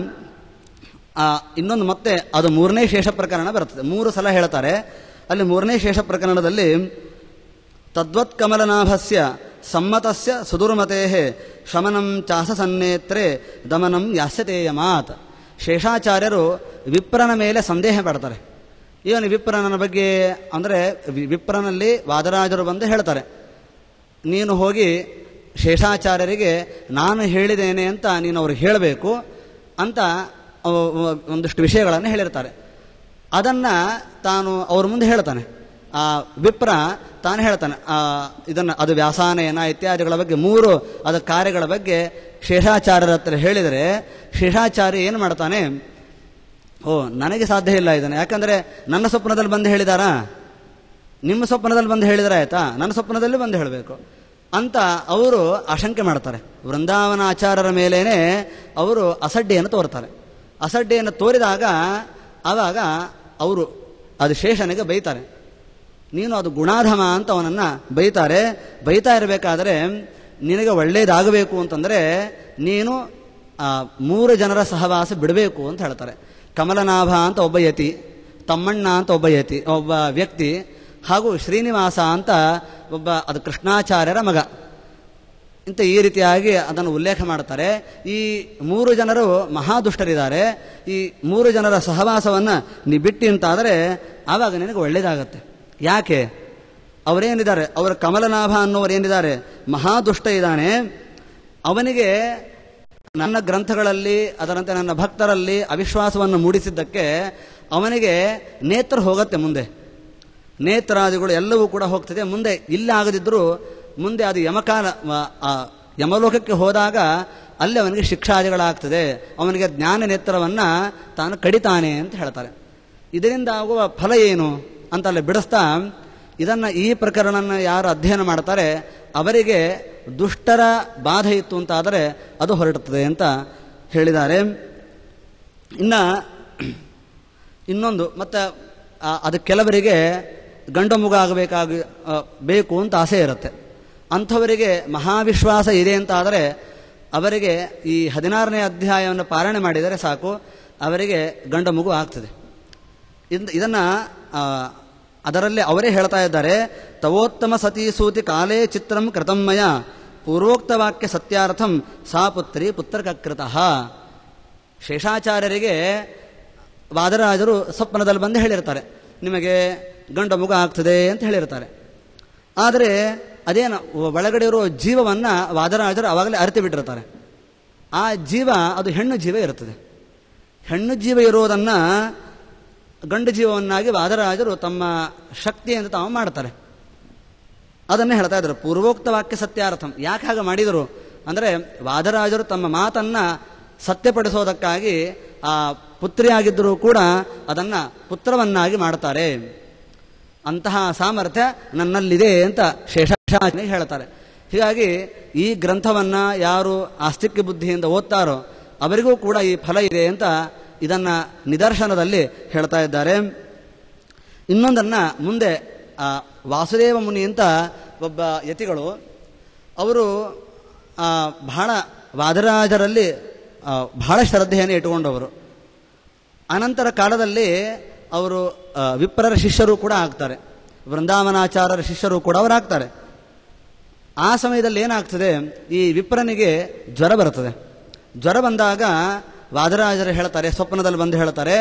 ಇನ್ನೊಂದು ಮತ್ತೆ ಅದು 3ನೇ ಶೇಷ ಪ್ರಕರಣ ಬರ್ತದೆ, 3 ಸಲ ಹೇಳ್ತಾರೆ. ಅಲ್ಲಿ 3ನೇ ಶೇಷ ಪ್ರಕರಣದಲ್ಲಿ ತದ್ವತ್ ಕಮಲನಾಭಸ್ಯ ಸಮ್ಮತಸ್ಯ ಸುದುರ್ಮತೆ ಶಮನಂ ಚಾಸ ಸನ್ನೇತ್ರೆ ದಮನಂ ಯಾಸ್ಯತೇಯ ಮಾತ್. ಶೇಷಾಚಾರ್ಯರು ವಿಪ್ರನ ಮೇಲೆ ಸಂದೇಹ ಪಡ್ತಾರೆ. ಇವನು ವಿಪ್ರನ ಬಗ್ಗೆ ಅಂದರೆ ವಿಪ್ರನಲ್ಲಿ ವಾದರಾಜರು ಬಂದು ಹೇಳ್ತಾರೆ, ನೀನು ಹೋಗಿ ಶೇಷಾಚಾರ್ಯರಿಗೆ ನಾನು ಹೇಳಿದ್ದೇನೆ ಅಂತ ನೀನು ಅವ್ರಿಗೆ ಹೇಳಬೇಕು ಅಂತ ಒಂದಷ್ಟು ವಿಷಯಗಳನ್ನು ಹೇಳಿರ್ತಾರೆ. ಅದನ್ನು ತಾನು ಅವ್ರ ಮುಂದೆ ಹೇಳ್ತಾನೆ. ವಿಪ್ರ ತಾನು ಹೇಳ್ತಾನೆ ಇದನ್ನು, ಅದು ವ್ಯಾಸಾನಯನ ಇತ್ಯಾದಿಗಳ ಬಗ್ಗೆ 3 ಅದ ಕಾರ್ಯಗಳ ಬಗ್ಗೆ ಶೇಷಾಚಾರ್ಯರ ಹತ್ರ ಹೇಳಿದರೆ ಶೇಷಾಚಾರ್ಯ ಏನು ಮಾಡ್ತಾನೆ, ನನಗೆ ಸಾಧ್ಯ ಇಲ್ಲ ಇದನ್ನು, ಯಾಕಂದರೆ ನನ್ನ ಸ್ವಪ್ನದಲ್ಲಿ ಬಂದು ಹೇಳಿದಾರಾ, ನಿಮ್ಮ ಸ್ವಪ್ನದಲ್ಲಿ ಬಂದು ಹೇಳಿದರೆ ಆಯ್ತಾ, ನನ್ನ ಸ್ವಪ್ನದಲ್ಲಿ ಬಂದು ಹೇಳಬೇಕು ಅಂತ ಅವರು ಆಶಂಕೆ ಮಾಡ್ತಾರೆ. ವೃಂದಾವನ ಆಚಾರ್ಯರ ಮೇಲೇನೆ ಅವರು ಅಸಡ್ಡೆಯನ್ನು ತೋರ್ತಾರೆ. ಅಸಡ್ಡೆಯನ್ನು ತೋರಿದಾಗ ಆವಾಗ ಅವರು ಅದು ಶೇಷನಿಗೆ ಬೈತಾರೆ, ನೀನು ಅದು ಗುಣಾಧಮ ಅಂತ ಅವನನ್ನು ಬೈತಾರೆ. ಬೈತಾ ಇರಬೇಕಾದ್ರೆ ನಿನಗೆ ಒಳ್ಳೆಯದಾಗಬೇಕು ಅಂತಂದರೆ ನೀನು 3 ಜನರ ಸಹವಾಸ ಬಿಡಬೇಕು ಅಂತ ಹೇಳ್ತಾರೆ. ಕಮಲನಾಭ ಅಂತ ಒಬ್ಬ ಯತಿ, ತಮ್ಮಣ್ಣ ಅಂತ ಒಬ್ಬ ವ್ಯಕ್ತಿ, ಹಾಗೂ ಶ್ರೀನಿವಾಸ ಅಂತ ಅದು ಕೃಷ್ಣಾಚಾರ್ಯರ ಮಗ. ಇಂಥ ಈ ರೀತಿಯಾಗಿ ಅದನ್ನು ಉಲ್ಲೇಖ ಮಾಡ್ತಾರೆ. ಈ 3 ಜನರು ಮಹಾದುಷ್ಟರಿದ್ದಾರೆ, ಈ 3 ಜನರ ಸಹವಾಸವನ್ನು ನೀ ಬಿಟ್ಟು ಅಂತಾದರೆ ಆವಾಗ ನಿನಗೆ ಒಳ್ಳೆಯದಾಗತ್ತೆ. ಯಾಕೆ? ಅವರೇನಿದ್ದಾರೆ, ಅವರ ಕಮಲನಾಭ ಅನ್ನೋರೇನಿದ್ದಾರೆ ಮಹಾದುಷ್ಟ ಇದ್ದಾನೆ. ಅವನಿಗೆ ನನ್ನ ಗ್ರಂಥಗಳಲ್ಲಿ ಅದರಂತೆ ನನ್ನ ಭಕ್ತರಲ್ಲಿ ಅವಿಶ್ವಾಸವನ್ನು ಮೂಡಿಸಿದ್ದಕ್ಕೆ ಅವನಿಗೆ ನೇತ್ರ ಹೋಗುತ್ತೆ, ಮುಂದೆ ನೇತ್ರಾದಿಗಳು ಎಲ್ಲವೂ ಕೂಡ ಹೋಗ್ತದೆ. ಮುಂದೆ ಇಲ್ಲ ಆಗದಿದ್ದರೂ ಮುಂದೆ ಅದು ಯಮಲೋಕಕ್ಕೆ ಹೋದಾಗ ಅಲ್ಲಿ ಅವನಿಗೆ ಶಿಕ್ಷಾದಿಗಳಾಗ್ತದೆ, ಅವನಿಗೆ ಜ್ಞಾನ ನೇತ್ರವನ್ನು ತಾನು ಕಡಿತಾನೆ ಅಂತ ಹೇಳ್ತಾರೆ. ಇದರಿಂದ ಆಗುವ ಫಲ ಏನು ಅಂತಲ್ಲಿ ಬಿಡಿಸ್ತಾ ಇದನ್ನು, ಈ ಪ್ರಕರಣನ ಯಾರು ಅಧ್ಯಯನ ಮಾಡ್ತಾರೆ ಅವರಿಗೆ ದುಷ್ಟರ ಬಾಧೆ ಇತ್ತು ಅಂತಾದರೆ ಅದು ಹೊರಡುತ್ತದೆ ಅಂತ ಹೇಳಿದ್ದಾರೆ. ಇನ್ನೊಂದು ಮತ್ತು ಅದು ಕೆಲವರಿಗೆ ಗಂಡು ಮಗು ಬೇಕು ಅಂತ ಆಸೆ ಇರುತ್ತೆ. ಅಂಥವರಿಗೆ ಮಹಾವಿಶ್ವಾಸ ಇದೆ ಅಂತಾದರೆ ಅವರಿಗೆ ಈ 16ನೇ ಅಧ್ಯಾಯವನ್ನು ಪಾರಾಯಣ ಮಾಡಿದರೆ ಸಾಕು, ಅವರಿಗೆ ಗಂಡು ಮಗು ಆಗ್ತದೆ. ಇದನ್ನು ಅದರಲ್ಲಿ ಅವರೇ ಹೇಳ್ತಾ ಇದ್ದಾರೆ, ತವೋತ್ತಮ ಸತೀಸೂತಿ ಕಾಲೇ ಚಿತ್ರಂ ಕೃತಮ್ಮಯ ಪೂರ್ವೋಕ್ತ ವಾಕ್ಯ ಸತ್ಯಾರ್ಥಂ ಸಾ ಪುತ್ರಿ ಪುತ್ರಕೃತಃ. ಶೇಷಾಚಾರ್ಯರಿಗೆ ವಾದರಾಜರು ಸ್ವಪ್ನದಲ್ಲಿ ಬಂದು ಹೇಳಿರ್ತಾರೆ, ನಿಮಗೆ ಗಂಡು ಮಗು ಆಗ್ತದೆ ಅಂತ ಹೇಳಿರ್ತಾರೆ. ಆದರೆ ಅದೇನು ಒಳಗಡೆ ಇರೋ ಜೀವವನ್ನು ವಾದರಾಜರು ಆವಾಗಲೇ ಅರಿತು ಬಿಟ್ಟಿರ್ತಾರೆ. ಆ ಜೀವ ಅದು ಹೆಣ್ಣು ಜೀವ ಇರುತ್ತದೆ. ಹೆಣ್ಣು ಜೀವ ಇರೋದನ್ನು ಗಂಡು ಜೀವವನ್ನಾಗಿ ವಾದರಾಜರು ತಮ್ಮ ಶಕ್ತಿಯಿಂದ ತಾವು ಮಾಡ್ತಾರೆ. ಅದನ್ನೇ ಹೇಳ್ತಾ ಇದ್ರು, ಪೂರ್ವೋಕ್ತ ವಾಕ್ಯ ಸತ್ಯಾರ್ಥಂ. ಯಾಕೆ ಹಾಗೆ ಮಾಡಿದರು ಅಂದರೆ ವಾದರಾಜರು ತಮ್ಮ ಮಾತನ್ನು ಸತ್ಯಪಡಿಸೋದಕ್ಕಾಗಿ ಆ ಪುತ್ರಿಯಾಗಿದ್ದರೂ ಕೂಡ ಅದನ್ನು ಪುತ್ರವನ್ನಾಗಿ ಮಾಡ್ತಾರೆ. ಅಂತಹ ಸಾಮರ್ಥ್ಯ ನನ್ನಲ್ಲಿದೆ ಅಂತ ಶೇಷಾಚಾರ್ಯ ಹೇಳ್ತಾರೆ. ಹೀಗಾಗಿ ಈ ಗ್ರಂಥವನ್ನು ಯಾರು ಆಸ್ತಿಕ್ಯ ಬುದ್ಧಿಯಿಂದ ಓದ್ತಾರೋ ಅವರಿಗೂ ಕೂಡ ಈ ಫಲ ಇದೆ ಅಂತ ಇದನ್ನು ನಿದರ್ಶನದಲ್ಲಿ ಹೇಳ್ತಾ ಇದ್ದಾರೆ. ಇನ್ನೊಂದನ್ನು ಮುಂದೆ ವಾಸುದೇವ ಮುನಿ ಅಂತ ಒಬ್ಬ ಯತಿಗಳು, ಅವರು ಬಹಳ ವಾದರಾಜರಲ್ಲಿ ಬಹಳ ಶ್ರದ್ಧೆಯನ್ನು ಇಟ್ಟುಕೊಂಡವರು. ಅನಂತರ ಕಾಲದಲ್ಲಿ ಅವರು ವಿಪ್ರರ ಶಿಷ್ಯರು ಕೂಡ ಆಗ್ತಾರೆ, ವೃಂದಾವನಾಚಾರ್ಯರ ಶಿಷ್ಯರು ಕೂಡ ಅವರಾಗ್ತಾರೆ. ಆ ಸಮಯದಲ್ಲಿ ಏನಾಗ್ತದೆ, ಈ ವಿಪ್ರನಿಗೆ ಜ್ವರ ಬರುತ್ತದೆ. ಜ್ವರ ಬಂದಾಗ ವಾದರಾಜರು ಹೇಳ್ತಾರೆ, ಸ್ವಪ್ನದಲ್ಲಿ ಬಂದು ಹೇಳ್ತಾರೆ,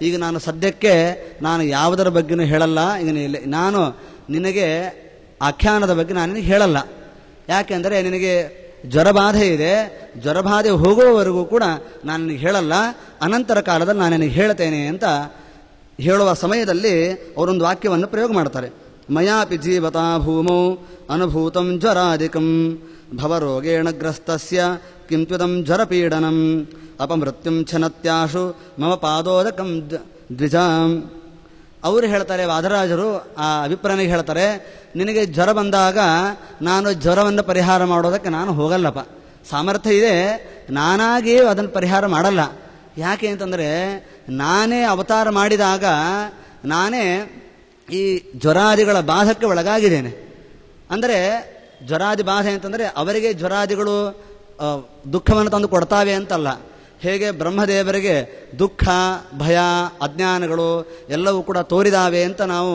ಈಗ ನಾನು ಸದ್ಯಕ್ಕೆ ಯಾವುದರ ಬಗ್ಗೆನೂ ಹೇಳಲ್ಲ, ಈಗ ನಾನು ನಿನಗೆ ಆಖ್ಯಾನದ ಬಗ್ಗೆ ನಾನು ನಿನಗೆ ಹೇಳಲ್ಲ. ಯಾಕೆಂದರೆ ನಿನಗೆ ಜ್ವರಬಾಧೆ ಇದೆ, ಜ್ವರಬಾಧೆ ಹೋಗುವವರೆಗೂ ಕೂಡ ನಾನು ನಿನಗೆ ಹೇಳಲ್ಲ, ಅನಂತರ ಕಾಲದಲ್ಲಿ ನಾನು ನಿನಗೆ ಹೇಳ್ತೇನೆ ಅಂತ ಹೇಳುವ ಸಮಯದಲ್ಲಿ ಅವರೊಂದು ವಾಕ್ಯವನ್ನು ಪ್ರಯೋಗ ಮಾಡ್ತಾರೆ. ಮಯಾಪಿ ಜೀವತಾ ಭೂಮೌ ಅನುಭೂತಂ ಜ್ವರಾಧಿಕಂ ಭವರೋಗೇಣ ಗ್ರಸ್ತಸ್ಯ ಕಿಂತ್ವಿದಂ ಜ್ವರಪೀಡನಂ ಅಪಮೃತ್ಯುಂ ಛನತ್ಯಾಶು ಮಮ ಪಾದೋದಕಂ ದ್ವಿಜಾಂ. ಅವರು ಹೇಳ್ತಾರೆ, ವಾದರಾಜರು ಆ ವಿಪ್ರನಿಗೆ ಹೇಳ್ತಾರೆ, ನಿನಗೆ ಜ್ವರ ಬಂದಾಗ ನಾನು ಜ್ವರವನ್ನು ಪರಿಹಾರ ಮಾಡೋದಕ್ಕೆ ನಾನು ಹೋಗಲ್ಲಪ್ಪ, ಸಾಮರ್ಥ್ಯ ಇದೆ, ನಾನಾಗಿಯೇ ಅದನ್ನು ಪರಿಹಾರ ಮಾಡಲ್ಲ. ಯಾಕೆ ಅಂತಂದರೆ ನಾನೇ ಅವತಾರ ಮಾಡಿದಾಗ ನಾನೇ ಈ ಜ್ವರಾದಿಗಳ ಬಾಧಕ್ಕೆ ಒಳಗಾಗಿದ್ದೇನೆ. ಅಂದರೆ ಜ್ವರಾದಿ ಬಾಧೆ ಅಂತಂದರೆ ಅವರಿಗೆ ಜ್ವರಾದಿಗಳು ದುಃಖವನ್ನು ತಂದು ಕೊಡ್ತಾವೆ ಅಂತಲ್ಲ. ಹೇಗೆ ಬ್ರಹ್ಮದೇವರಿಗೆ ದುಃಖ, ಭಯ, ಅಜ್ಞಾನಗಳು ಎಲ್ಲವೂ ಕೂಡ ತೋರಿದಾವೆ ಅಂತ ನಾವು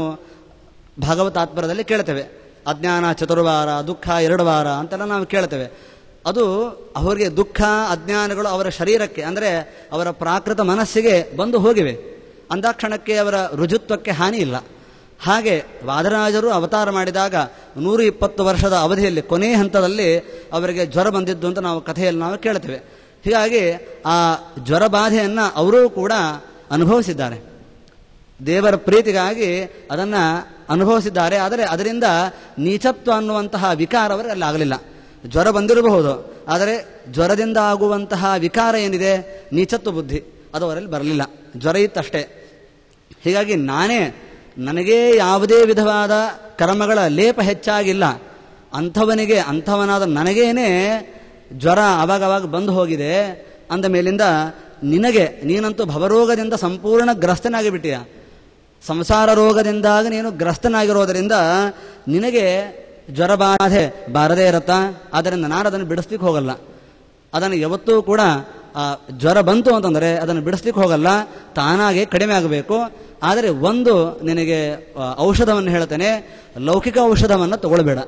ಭಾಗವತಾತ್ಪರ್ಯದಲ್ಲಿ ಕೇಳ್ತೇವೆ. ಅಜ್ಞಾನ 4 ವಾರ, ದುಃಖ 2 ವಾರ ಅಂತೆಲ್ಲ ನಾವು ಕೇಳ್ತೇವೆ. ಅದು ಅವರಿಗೆ ದುಃಖ ಅಜ್ಞಾನಗಳು ಅವರ ಶರೀರಕ್ಕೆ ಅಂದರೆ ಅವರ ಪ್ರಾಕೃತ ಮನಸ್ಸಿಗೆ ಬಂದು ಹೋಗಿವೆ. ಅಂದಾಕ್ಷಣಕ್ಕೆ ಅವರ ರುಜುತ್ವಕ್ಕೆ ಹಾನಿ ಇಲ್ಲ. ಹಾಗೆ ವಾದರಾಜರು ಅವತಾರ ಮಾಡಿದಾಗ 120 ವರ್ಷದ ಅವಧಿಯಲ್ಲಿ ಕೊನೆಯ ಹಂತದಲ್ಲಿ ಅವರಿಗೆ ಜ್ವರ ಬಂದಿದ್ದು ಅಂತ ನಾವು ಕಥೆಯಲ್ಲಿ ನಾವು ಕೇಳ್ತೇವೆ. ಹೀಗಾಗಿ ಆ ಜ್ವರ ಬಾಧೆಯನ್ನು ಅವರೂ ಕೂಡ ಅನುಭವಿಸಿದ್ದಾರೆ. ದೇವರ ಪ್ರೀತಿಗಾಗಿ ಅದನ್ನು ಅನುಭವಿಸಿದ್ದಾರೆ. ಆದರೆ ಅದರಿಂದ ನೀಚತ್ವ ಅನ್ನುವಂತಹ ವಿಕಾರ ಅವರಿಗೆ ಅಲ್ಲಿ ಆಗಲಿಲ್ಲ. ಜ್ವರ ಬಂದಿರಬಹುದು, ಆದರೆ ಜ್ವರದಿಂದ ಆಗುವಂತಹ ವಿಕಾರ ಏನಿದೆ, ನೀಚತ್ವ ಬುದ್ಧಿ, ಅದು ಅವರಲ್ಲಿ ಬರಲಿಲ್ಲ. ಜ್ವರ ಇತ್ತಷ್ಟೇ. ಹೀಗಾಗಿ ನನಗೇ ಯಾವುದೇ ವಿಧವಾದ ಕರ್ಮಗಳ ಲೇಪ ಹೆಚ್ಚಾಗಿಲ್ಲ, ಅಂಥವನಾದ ನನಗೇನೆ ಜ್ವರ ಆವಾಗವಾಗ ಬಂದು ಹೋಗಿದೆ ಅಂದ ಮೇಲಿಂದ ನೀನಂತೂ ಭವರೋಗದಿಂದ ಸಂಪೂರ್ಣ ಗ್ರಸ್ತನಾಗಿ ಬಿಟ್ಟಿಯ. ಸಂಸಾರ ರೋಗದಿಂದಾಗ ನೀನು ಗ್ರಸ್ತನಾಗಿರೋದರಿಂದ ನಿನಗೆ ಜ್ವರ ಬಾಧೆ ಬಾರದೇ ಇರತ್ತಾ? ಆದ್ದರಿಂದ ನಾನು ಅದನ್ನು ಬಿಡಿಸ್ಲಿಕ್ಕೆ ಹೋಗಲ್ಲ. ಅದನ್ನು ಯಾವತ್ತೂ ಕೂಡ ಜ್ವರ ಬಂತು ಅಂತಂದರೆ ಅದನ್ನು ಬಿಡಿಸ್ಲಿಕ್ಕೆ ಹೋಗಲ್ಲ, ತಾನಾಗೆ ಕಡಿಮೆ ಆಗಬೇಕು. ಆದರೆ ಒಂದು ನಿನಗೆ ಔಷಧವನ್ನು ಹೇಳ್ತೇನೆ, ಲೌಕಿಕ ಔಷಧವನ್ನು ತಗೊಳ್ಬೇಡ.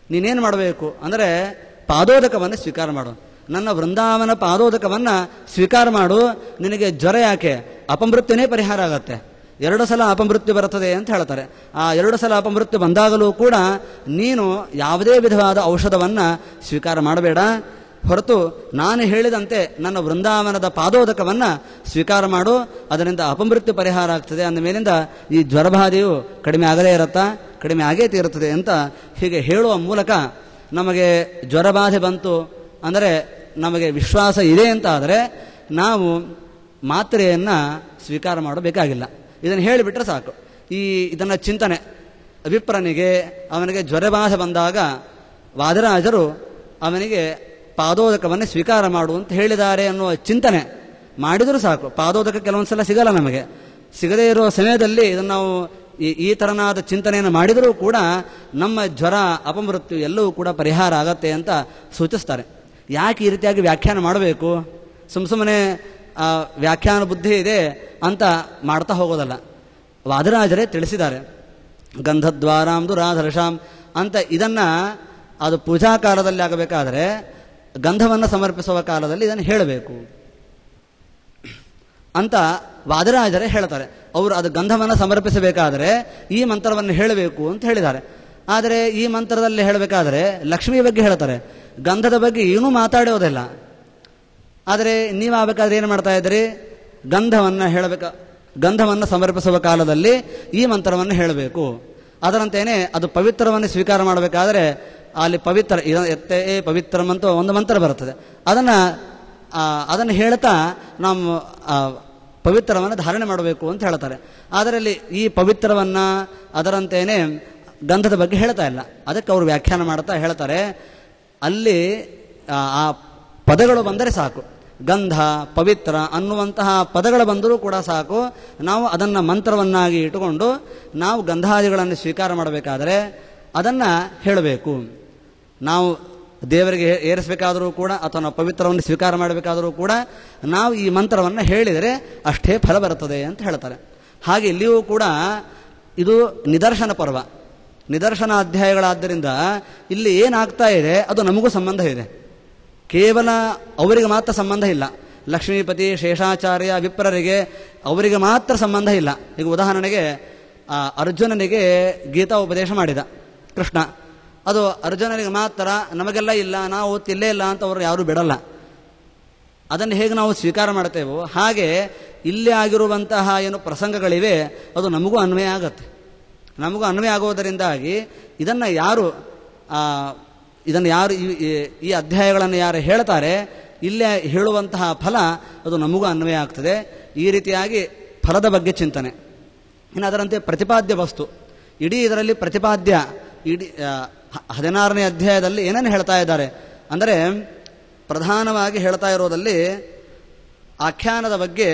ನೀನೇನು ಮಾಡಬೇಕು ಅಂದರೆ ಪಾದೋದಕವನ್ನು ಸ್ವೀಕಾರ ಮಾಡು. ನನ್ನ ವೃಂದಾವನ ಪಾದೋದಕವನ್ನು ಸ್ವೀಕಾರ ಮಾಡು. ನಿನಗೆ ಜ್ವರ ಯಾಕೆ, ಅಪಮೃತ್ಯುನೇ ಪರಿಹಾರ ಆಗತ್ತೆ. 2 ಸಲ ಅಪಮೃತ್ಯು ಬರುತ್ತದೆ ಅಂತ ಹೇಳ್ತಾರೆ. ಆ 2 ಸಲ ಅಪಮೃತ್ಯು ಬಂದಾಗಲೂ ಕೂಡ ನೀನು ಯಾವುದೇ ವಿಧವಾದ ಔಷಧವನ್ನು ಸ್ವೀಕಾರ ಮಾಡಬೇಡ. ಹೊರತು ನಾನು ಹೇಳಿದಂತೆ ನನ್ನ ವೃಂದಾವನದ ಪಾದೋದಕವನ್ನು ಸ್ವೀಕಾರ ಮಾಡು, ಅದರಿಂದ ಅಪಮೃತ್ಯು ಪರಿಹಾರ ಆಗ್ತದೆ. ಅಂದ ಮೇಲಿಂದ ಈ ಜ್ವರಬಾಧೆಯು ಕಡಿಮೆ ಆಗದೇ ಇರುತ್ತಾ, ಕಡಿಮೆ ಆಗೇ ತೀರುತ್ತದೆ ಅಂತ ಹೀಗೆ ಹೇಳುವ ಮೂಲಕ ನಮಗೆ ಜ್ವರಬಾಧೆ ಬಂತು ಅಂದರೆ ನಮಗೆ ವಿಶ್ವಾಸ ಇದೆ ಅಂತ ಆದರೆ ನಾವು ಮಾತ್ರೆಯನ್ನು ಸ್ವೀಕಾರ ಮಾಡಬೇಕಾಗಿಲ್ಲ. ಇದನ್ನು ಹೇಳಿಬಿಟ್ರೆ ಸಾಕು. ಇದನ್ನು ಚಿಂತನೆ, ವಿಪ್ರನಿಗೆ ಅವನಿಗೆ ಜ್ವರಬಾಧೆ ಬಂದಾಗ ವಾದಿರಾಜರು ಅವನಿಗೆ ಪಾದೋದಕವನ್ನು ಸ್ವೀಕಾರ ಮಾಡು ಅಂತ ಹೇಳಿದ್ದಾರೆ ಅನ್ನುವ ಚಿಂತನೆ ಮಾಡಿದರೂ ಸಾಕು. ಪಾದೋದಕ ಕೆಲವೊಂದು ಸಲ ಸಿಗಲ್ಲ, ನಮಗೆ ಸಿಗದೇ ಇರುವ ಸಮಯದಲ್ಲಿ ಇದನ್ನು ನಾವು ಈ ತರನಾದ ಚಿಂತನೆಯನ್ನು ಮಾಡಿದರೂ ಕೂಡ ನಮ್ಮ ಜ್ವರ ಅಪಮೃತ್ಯು ಎಲ್ಲವೂ ಕೂಡ ಪರಿಹಾರ ಆಗತ್ತೆ ಅಂತ ಸೂಚಿಸ್ತಾರೆ. ಯಾಕೆ ಈ ರೀತಿಯಾಗಿ ವ್ಯಾಖ್ಯಾನ ಮಾಡಬೇಕು? ಸುಮ್ಮನೆ ವ್ಯಾಖ್ಯಾನ ಬುದ್ಧಿ ಇದೆ ಅಂತ ಮಾಡ್ತಾ ಹೋಗೋದಲ್ಲ. ವಾದಿರಾಜರೇ ತಿಳಿಸಿದ್ದಾರೆ, ಗಂಧದ್ವಾರಾಂ ದುರಾಧರ್ಷಾಂ ಅಂತ. ಇದನ್ನು ಅದು ಪೂಜಾ ಕಾಲದಲ್ಲಿ ಆಗಬೇಕಾದರೆ ಗಂಧವನ್ನು ಸಮರ್ಪಿಸುವ ಕಾಲದಲ್ಲಿ ಇದನ್ನು ಹೇಳಬೇಕು ಅಂತ ವಾದಿರಾಜರೇ ಹೇಳ್ತಾರೆ. ಅವರು ಅದು ಗಂಧವನ್ನು ಸಮರ್ಪಿಸಬೇಕಾದರೆ ಈ ಮಂತ್ರವನ್ನು ಹೇಳಬೇಕು ಅಂತ ಹೇಳಿದ್ದಾರೆ. ಆದರೆ ಈ ಮಂತ್ರದಲ್ಲಿ ಹೇಳಬೇಕಾದರೆ ಲಕ್ಷ್ಮಿಯ ಬಗ್ಗೆ ಹೇಳ್ತಾರೆ, ಗಂಧದ ಬಗ್ಗೆ ಏನೂ ಮಾತಾಡೋದಿಲ್ಲ. ಆದರೆ ನೀವಾಗಬೇಕಾದ್ರೆ ಏನು ಮಾಡ್ತಾ ಇದ್ದೀರಿ? ಗಂಧವನ್ನು ಸಮರ್ಪಿಸುವ ಕಾಲದಲ್ಲಿ ಈ ಮಂತ್ರವನ್ನು ಹೇಳಬೇಕು. ಅದರಂತೆಯೇ ಅದು ಪವಿತ್ರವನ್ನು ಸ್ವೀಕಾರ ಮಾಡಬೇಕಾದ್ರೆ ಅಲ್ಲಿ ಪವಿತ್ರ ಎತ್ತೇ ಪವಿತ್ರಂ ಅಂತ ಒಂದು ಮಂತ್ರ ಬರುತ್ತದೆ. ಅದನ್ನು ಹೇಳ್ತಾ ನಾವು ಪವಿತ್ರವನ್ನು ಧಾರಣೆ ಮಾಡಬೇಕು ಅಂತ ಹೇಳ್ತಾರೆ. ಅದರಲ್ಲಿ ಈ ಪವಿತ್ರವನ್ನು ಅದರಂತೆಯೇ ಗಂಧದ ಬಗ್ಗೆ ಹೇಳ್ತಾ ಇಲ್ಲ. ಅದಕ್ಕೆ ಅವರು ವ್ಯಾಖ್ಯಾನ ಮಾಡ್ತಾ ಹೇಳ್ತಾರೆ, ಅಲ್ಲಿ ಆ ಪದಗಳು ಬಂದರೆ ಸಾಕು, ಗಂಧ ಪವಿತ್ರ ಅನ್ನುವಂತಹ ಪದಗಳು ಬಂದರೂ ಕೂಡ ಸಾಕು. ನಾವು ಅದನ್ನು ಮಂತ್ರವನ್ನಾಗಿ ಇಟ್ಟುಕೊಂಡು ನಾವು ಗಂಧಾದಿಗಳನ್ನು ಸ್ವೀಕಾರ ಮಾಡಬೇಕಾದರೆ ಅದನ್ನು ಹೇಳಬೇಕು. ನಾವು ದೇವರಿಗೆ ಏರಿಸಬೇಕಾದರೂ ಕೂಡ ಅಥವಾ ನಾವು ಪವಿತ್ರವನ್ನು ಸ್ವೀಕಾರ ಮಾಡಬೇಕಾದರೂ ಕೂಡ ನಾವು ಈ ಮಂತ್ರವನ್ನು ಹೇಳಿದರೆ ಅಷ್ಟೇ ಫಲ ಬರುತ್ತದೆ ಅಂತ ಹೇಳ್ತಾರೆ. ಹಾಗೆ ಇಲ್ಲಿಯೂ ಕೂಡ ಇದು ನಿದರ್ಶನ ಪರ್ವ, ನಿದರ್ಶನ ಅಧ್ಯಾಯಗಳಾದ್ದರಿಂದ ಇಲ್ಲಿ ಏನಾಗ್ತಾ ಇದೆ ಅದು ನಮಗೂ ಸಂಬಂಧ ಇದೆ. ಕೇವಲ ಅವರಿಗೆ ಮಾತ್ರ ಸಂಬಂಧ ಇಲ್ಲ. ಲಕ್ಷ್ಮೀಪತಿ, ಶೇಷಾಚಾರ್ಯ, ವಿಪ್ರರಿಗೆ ಅವರಿಗೆ ಮಾತ್ರ ಸಂಬಂಧ ಇಲ್ಲ. ಈಗ ಉದಾಹರಣೆಗೆ ಅರ್ಜುನನಿಗೆ ಗೀತಾ ಉಪದೇಶ ಮಾಡಿದ ಕೃಷ್ಣ. ಅದು ಅರ್ಜುನನಿಗೆ ಮಾತ್ರ, ನಮಗೆಲ್ಲ ಇಲ್ಲ, ನಾವು ಓದ್ತಿಲ್ಲೇ ಇಲ್ಲ ಅಂತ ಅವರು ಯಾರೂ ಬಿಡಲ್ಲ. ಅದನ್ನು ಹೇಗೆ ನಾವು ಸ್ವೀಕಾರ ಮಾಡ್ತೇವೋ ಹಾಗೆ ಇಲ್ಲಿ ಆಗಿರುವಂತಹ ಏನು ಪ್ರಸಂಗಗಳಿವೆ ಅದು ನಮಗೂ ಅನ್ವಯ ಆಗತ್ತೆ. ನಮಗೂ ಅನ್ವಯ ಆಗೋದರಿಂದಾಗಿ ಇದನ್ನು ಯಾರು ಈ ಅಧ್ಯಾಯಗಳನ್ನು ಯಾರು ಹೇಳ್ತಾರೆ, ಇಲ್ಲೇ ಹೇಳುವಂತಹ ಫಲ ಅದು ನಮಗೂ ಅನ್ವಯ ಆಗ್ತದೆ. ಈ ರೀತಿಯಾಗಿ ಫಲದ ಬಗ್ಗೆ ಚಿಂತನೆ. ಇನ್ನು ಅದರಂತೆ ಪ್ರತಿಪಾದ್ಯ ವಸ್ತು, ಇಡೀ ಇದರಲ್ಲಿ ಪ್ರತಿಪಾದ್ಯ ಇಡೀ 16ನೇ ಅಧ್ಯಾಯದಲ್ಲಿ ಏನೇನು ಹೇಳ್ತಾ ಇದ್ದಾರೆ ಅಂದರೆ, ಪ್ರಧಾನವಾಗಿ ಹೇಳ್ತಾ ಇರೋದಲ್ಲಿ ಆಖ್ಯಾನದ ಬಗ್ಗೆ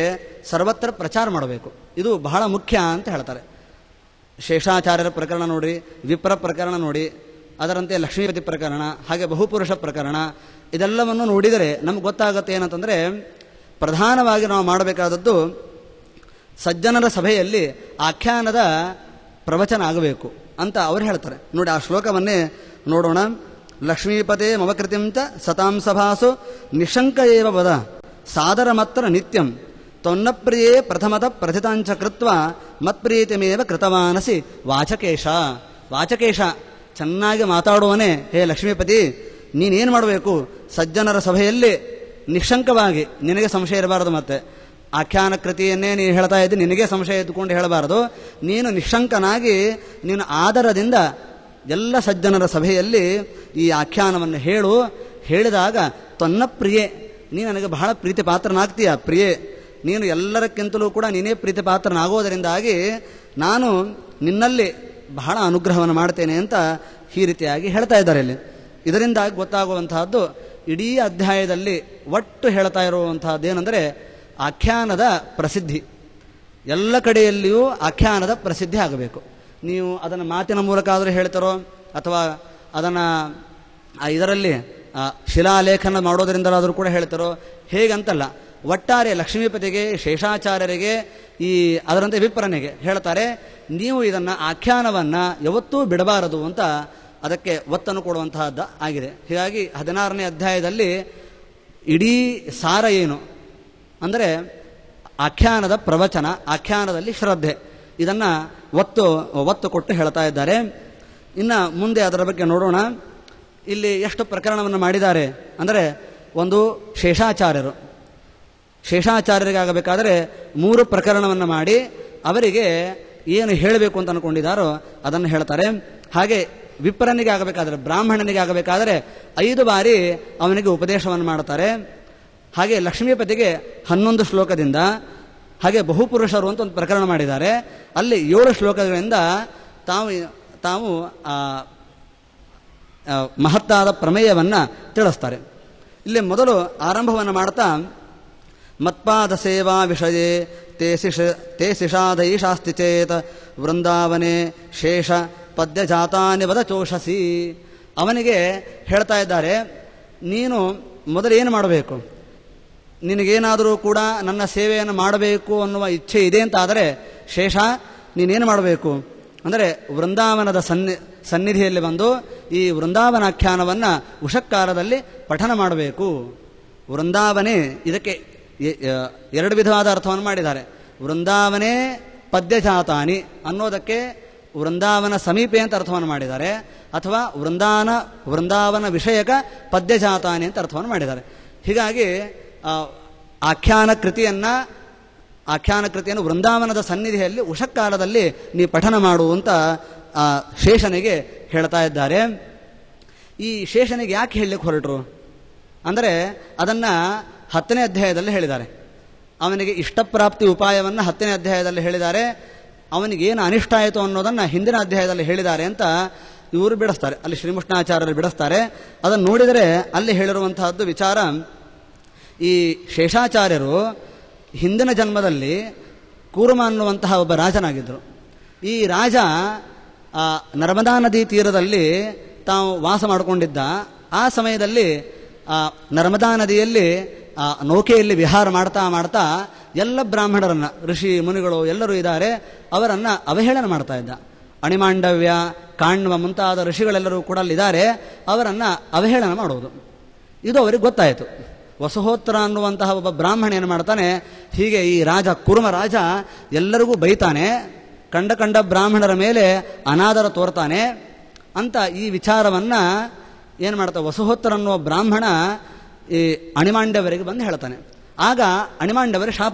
ಸರ್ವತ್ರ ಪ್ರಚಾರ ಮಾಡಬೇಕು. ಇದು ಬಹಳ ಮುಖ್ಯ ಅಂತ ಹೇಳ್ತಾರೆ. ಶೇಷಾಚಾರ್ಯರ ಪ್ರಕರಣ ನೋಡಿ, ವಿಪ್ರ ಪ್ರಕರಣ ನೋಡಿ, ಅದರಂತೆ ಲಕ್ಷ್ಮೀಪತಿ ಪ್ರಕರಣ, ಹಾಗೆ ಬಹುಪುರುಷ ಪ್ರಕರಣ, ಇದೆಲ್ಲವನ್ನು ನೋಡಿದರೆ ನಮ್ಗೆ ಗೊತ್ತಾಗುತ್ತೆ ಏನಂತಂದರೆ, ಪ್ರಧಾನವಾಗಿ ನಾವು ಮಾಡಬೇಕಾದದ್ದು ಸಜ್ಜನರ ಸಭೆಯಲ್ಲಿ ಆಖ್ಯಾನದ ಪ್ರವಚನ ಆಗಬೇಕು ಅಂತ ಅವರು ಹೇಳ್ತಾರೆ. ನೋಡಿ, ಆ ಶ್ಲೋಕವನ್ನೇ ನೋಡೋಣ. ಲಕ್ಷ್ಮೀಪತೆ ಮಮಕೃತಿಂಚ ಸತಾಂ ಸಭಾಸು ನಿಶಂಕ ಏವ ವದ ಸಾದರ ಮಾತ್ರ ನಿತ್ಯಂ ತೊನ್ನಪ್ರಿಯೇ ಪ್ರಥಮತ ಪ್ರಥಿತಾಂಚ ಕೃತ್ವ ಮತ್ಪ್ರೀತಿಮೇವ ಕೃತವಾನಸಿ ವಾಚಕೇಶ. ವಾಚಕೇಶ, ಚೆನ್ನಾಗಿ ಮಾತಾಡುವನೇ ಹೇ ಲಕ್ಷ್ಮೀಪತಿ, ನೀನೇನು ಮಾಡಬೇಕು? ಸಜ್ಜನರ ಸಭೆಯಲ್ಲಿ ನಿಶಂಕವಾಗಿ, ನಿನಗೆ ಸಂಶಯ ಇರಬಾರದು. ಮತ್ತೆ ಆಖ್ಯಾನ ಕೃತಿಯನ್ನೇ ನೀನು ಹೇಳ್ತಾ ಇದ್ದಿ, ನಿನಗೆ ಸಂಶಯ ಎದ್ದುಕೊಂಡು ಹೇಳಬಾರದು. ನೀನು ನಿಶಂಕನಾಗಿ ನೀನು ಆದರದಿಂದ ಎಲ್ಲ ಸಜ್ಜನರ ಸಭೆಯಲ್ಲಿ ಈ ಆಖ್ಯಾನವನ್ನು ಹೇಳು. ಹೇಳಿದಾಗ ತನ್ನ ಪ್ರಿಯೆ, ನೀನು ನನಗೆ ಬಹಳ ಪ್ರೀತಿ ಪಾತ್ರನಾಗ್ತೀಯ. ಪ್ರಿಯೆ, ನೀನು ಎಲ್ಲರಕ್ಕಿಂತಲೂ ಕೂಡ ನೀನೇ ಪ್ರೀತಿ ಪಾತ್ರನಾಗೋದರಿಂದಾಗಿ ನಾನು ನಿನ್ನಲ್ಲಿ ಬಹಳ ಅನುಗ್ರಹವನ್ನು ಮಾಡ್ತೇನೆ ಅಂತ ಈ ರೀತಿಯಾಗಿ ಹೇಳ್ತಾ ಇದ್ದಾರೆ ಇಲ್ಲಿ. ಇದರಿಂದಾಗಿ ಗೊತ್ತಾಗುವಂತಹದ್ದು, ಇಡೀ ಅಧ್ಯಾಯದಲ್ಲಿ ಒಟ್ಟು ಹೇಳ್ತಾ ಇರುವಂತಹದ್ದೇನೆಂದರೆ ಆಖ್ಯಾನದ ಪ್ರಸಿದ್ಧಿ. ಎಲ್ಲ ಕಡೆಯಲ್ಲಿಯೂ ಆಖ್ಯಾನದ ಪ್ರಸಿದ್ಧಿ ಆಗಬೇಕು. ನೀವು ಅದನ್ನು ಮಾತಿನ ಮೂಲಕ ಆದರೂ ಹೇಳ್ತಾರೋ ಅಥವಾ ಅದನ್ನು ಇದರಲ್ಲಿ ಶಿಲಾಲೇಖನ ಮಾಡೋದರಿಂದಲಾದರೂ ಕೂಡ ಹೇಳ್ತಾರೋ, ಹೇಗಂತಲ್ಲ. ಒಟ್ಟಾರೆ ಲಕ್ಷ್ಮೀಪತಿಗೆ, ಶೇಷಾಚಾರ್ಯರಿಗೆ, ಅದರಂತೆ ವಿಪ್ರನಿಗೆ ಹೇಳ್ತಾರೆ, ನೀವು ಇದನ್ನು ಆಖ್ಯಾನವನ್ನು ಯಾವತ್ತೂ ಬಿಡಬಾರದು ಅಂತ ಅದಕ್ಕೆ ಒತ್ತನ್ನು ಕೊಡುವಂತಹದ್ದು ಆಗಿದೆ. ಹೀಗಾಗಿ 16ನೇ ಅಧ್ಯಾಯದಲ್ಲಿ ಇಡೀ ಸಾರ ಏನು ಅಂದರೆ ಆಖ್ಯಾನದ ಪ್ರವಚನ, ಆಖ್ಯಾನದಲ್ಲಿ ಶ್ರದ್ಧೆ, ಇದನ್ನು ಒತ್ತು ಕೊಟ್ಟು ಹೇಳ್ತಾ ಇದ್ದಾರೆ. ಇನ್ನು ಮುಂದೆ ಅದರ ಬಗ್ಗೆ ನೋಡೋಣ. ಇಲ್ಲಿ ಎಷ್ಟು ಪ್ರಕರಣವನ್ನು ಮಾಡಿದ್ದಾರೆ ಅಂದರೆ, ಒಂದು ಶೇಷಾಚಾರ್ಯರಿಗಾಗಬೇಕಾದರೆ 3 ಪ್ರಕರಣವನ್ನು ಮಾಡಿ ಅವರಿಗೆ ಏನು ಹೇಳಬೇಕು ಅಂತ ಅಂದ್ಕೊಂಡಿದ್ದಾರೋ ಅದನ್ನು ಹೇಳ್ತಾರೆ. ಹಾಗೆ ವಿಪ್ರನಿಗೆ ಆಗಬೇಕಾದರೆ, ಬ್ರಾಹ್ಮಣನಿಗೆ ಆಗಬೇಕಾದರೆ 5 ಬಾರಿ ಅವನಿಗೆ ಉಪದೇಶವನ್ನು ಮಾಡ್ತಾರೆ. ಹಾಗೆ ಲಕ್ಷ್ಮೀಪತಿಗೆ 11 ಶ್ಲೋಕದಿಂದ, ಹಾಗೆ ಬಹುಪುರುಷರು ಅಂತ ಒಂದು ಪ್ರಕರಣ ಮಾಡಿದ್ದಾರೆ, ಅಲ್ಲಿ 7 ಶ್ಲೋಕಗಳಿಂದ ತಾವು ಮಹತ್ತಾದ ಪ್ರಮೇಯವನ್ನು ತಿಳಿಸ್ತಾರೆ. ಇಲ್ಲಿ ಮೊದಲು ಆರಂಭವನ್ನು ಮಾಡ್ತಾ ಮತ್ಪಾದ ಸೇವಾ ವಿಷಯೇ ತೇ ಶಿಷಾದೈಷಾಸ್ತಿ ಚೇತ್ ವೃಂದಾವನೆ ಶೇಷ ಪದ್ಯ ಜಾತಾನಿ ವದ ಚೋಷಸಿ. ಅವನಿಗೆ ಹೇಳ್ತಾ ಇದ್ದಾರೆ, ನೀನು ಮೊದಲೇನು ಮಾಡಬೇಕು, ನಿನಗೇನಾದರೂ ಕೂಡ ನನ್ನ ಸೇವೆಯನ್ನು ಮಾಡಬೇಕು ಅನ್ನುವ ಇಚ್ಛೆ ಇದೆ ಅಂತಾದರೆ ಶೇಷ ನೀನೇನು ಮಾಡಬೇಕು ಅಂದರೆ ವೃಂದಾವನದ ಸನ್ನಿಧಿಯಲ್ಲಿ ಬಂದು ಈ ವೃಂದಾವನಾಖ್ಯಾನವನ್ನು ಉಷಕ್ಕಾಲದಲ್ಲಿ ಪಠನ ಮಾಡಬೇಕು. ವೃಂದಾವನೆ ಇದಕ್ಕೆ ಎರಡು ವಿಧವಾದ ಅರ್ಥವನ್ನು ಮಾಡಿದ್ದಾರೆ. ವೃಂದಾವನೇ ಪದ್ಯಜಾತಾನಿ ಅನ್ನೋದಕ್ಕೆ ವೃಂದಾವನ ಸಮೀಪೆ ಅಂತ ಅರ್ಥವನ್ನು ಮಾಡಿದ್ದಾರೆ, ಅಥವಾ ವೃಂದಾವನ ವಿಷಯಕ ಪದ್ಯಜಾತಾನಿ ಅಂತ ಅರ್ಥವನ್ನು ಮಾಡಿದ್ದಾರೆ. ಹೀಗಾಗಿ ಆಖ್ಯಾನ ಕೃತಿಯನ್ನು ವೃಂದಾವನದ ಸನ್ನಿಧಿಯಲ್ಲಿ ಉಷಕ್ಕಾಲದಲ್ಲಿ ನೀ ಪಠನ ಮಾಡುವಂತ ಶೇಷನಿಗೆ ಹೇಳ್ತಾ ಇದ್ದಾರೆ. ಈ ಶೇಷನಿಗೆ ಯಾಕೆ ಹೇಳಲಿಕ್ಕೆ ಹೊರಟರು ಅಂದರೆ ಅದನ್ನು 10ನೇ ಅಧ್ಯಾಯದಲ್ಲಿ ಹೇಳಿದ್ದಾರೆ. ಅವನಿಗೆ ಇಷ್ಟಪ್ರಾಪ್ತಿ ಉಪಾಯವನ್ನು 10ನೇ ಅಧ್ಯಾಯದಲ್ಲಿ ಹೇಳಿದ್ದಾರೆ. ಅವನಿಗೇನು ಅನಿಷ್ಟ ಆಯಿತು ಅನ್ನೋದನ್ನು ಹಿಂದಿನ ಅಧ್ಯಾಯದಲ್ಲಿ ಹೇಳಿದ್ದಾರೆ ಅಂತ ಇವರು ಬಿಡಿಸ್ತಾರೆ, ಅಲ್ಲಿ ಶ್ರೀಮುಷ್ಣಾಚಾರ್ಯರು ಬಿಡಿಸ್ತಾರೆ. ಅದನ್ನು ನೋಡಿದರೆ ಅಲ್ಲಿ ಹೇಳಿರುವಂತಹದ್ದು ವಿಚಾರ, ಈ ಶೇಷಾಚಾರ್ಯರು ಹಿಂದಿನ ಜನ್ಮದಲ್ಲಿ ಕೂರ್ಮ ಅನ್ನುವಂತಹ ಒಬ್ಬ ರಾಜನಾಗಿದ್ದರು. ಈ ರಾಜ ನರ್ಮದಾ ನದಿ ತೀರದಲ್ಲಿ ತಾವು ವಾಸ ಮಾಡಿಕೊಂಡಿದ್ದ. ಆ ಸಮಯದಲ್ಲಿ ನರ್ಮದಾ ನದಿಯಲ್ಲಿ ನೌಕೆಯಲ್ಲಿ ವಿಹಾರ ಮಾಡ್ತಾ ಮಾಡ್ತಾ ಎಲ್ಲ ಬ್ರಾಹ್ಮಣರನ್ನು, ಋಷಿ ಮುನಿಗಳು ಎಲ್ಲರೂ ಇದ್ದಾರೆ, ಅವರನ್ನು ಅವಹೇಳನ ಮಾಡ್ತಾ ಇದ್ದ. ಅಣಿಮಾಂಡವ್ಯ, ಕಾಣ್ವ ಮುಂತಾದ ಋಷಿಗಳೆಲ್ಲರೂ ಕೂಡ ಅಲ್ಲಿದ್ದಾರೆ, ಅವರನ್ನು ಅವಹೇಳನ ಮಾಡುವುದು. ಇದು ಅವರಿಗೆ ಗೊತ್ತಾಯಿತು. ವಸುಹೋತ್ರ ಅನ್ನುವಂತಹ ಒಬ್ಬ ಬ್ರಾಹ್ಮಣ ಏನು ಮಾಡ್ತಾನೆ, ಹೀಗೆ ಈ ರಾಜ ಕುರುಮ ರಾಜ ಎಲ್ಲರಿಗೂ ಬೈತಾನೆ, ಕಂಡ ಬ್ರಾಹ್ಮಣರ ಮೇಲೆ ಅನಾದರ ತೋರ್ತಾನೆ ಅಂತ ಈ ವಿಚಾರವನ್ನು ಏನು ಮಾಡ್ತಾನೆ, ವಸುಹೋತ್ರ ಅನ್ನುವ ಬ್ರಾಹ್ಮಣ ಈ ಅಣಿಮಾಂಡವರಿಗೆ ಬಂದು ಹೇಳ್ತಾನೆ. ಆಗ ಅಣಿಮಾಂಡವರ ಶಾಪ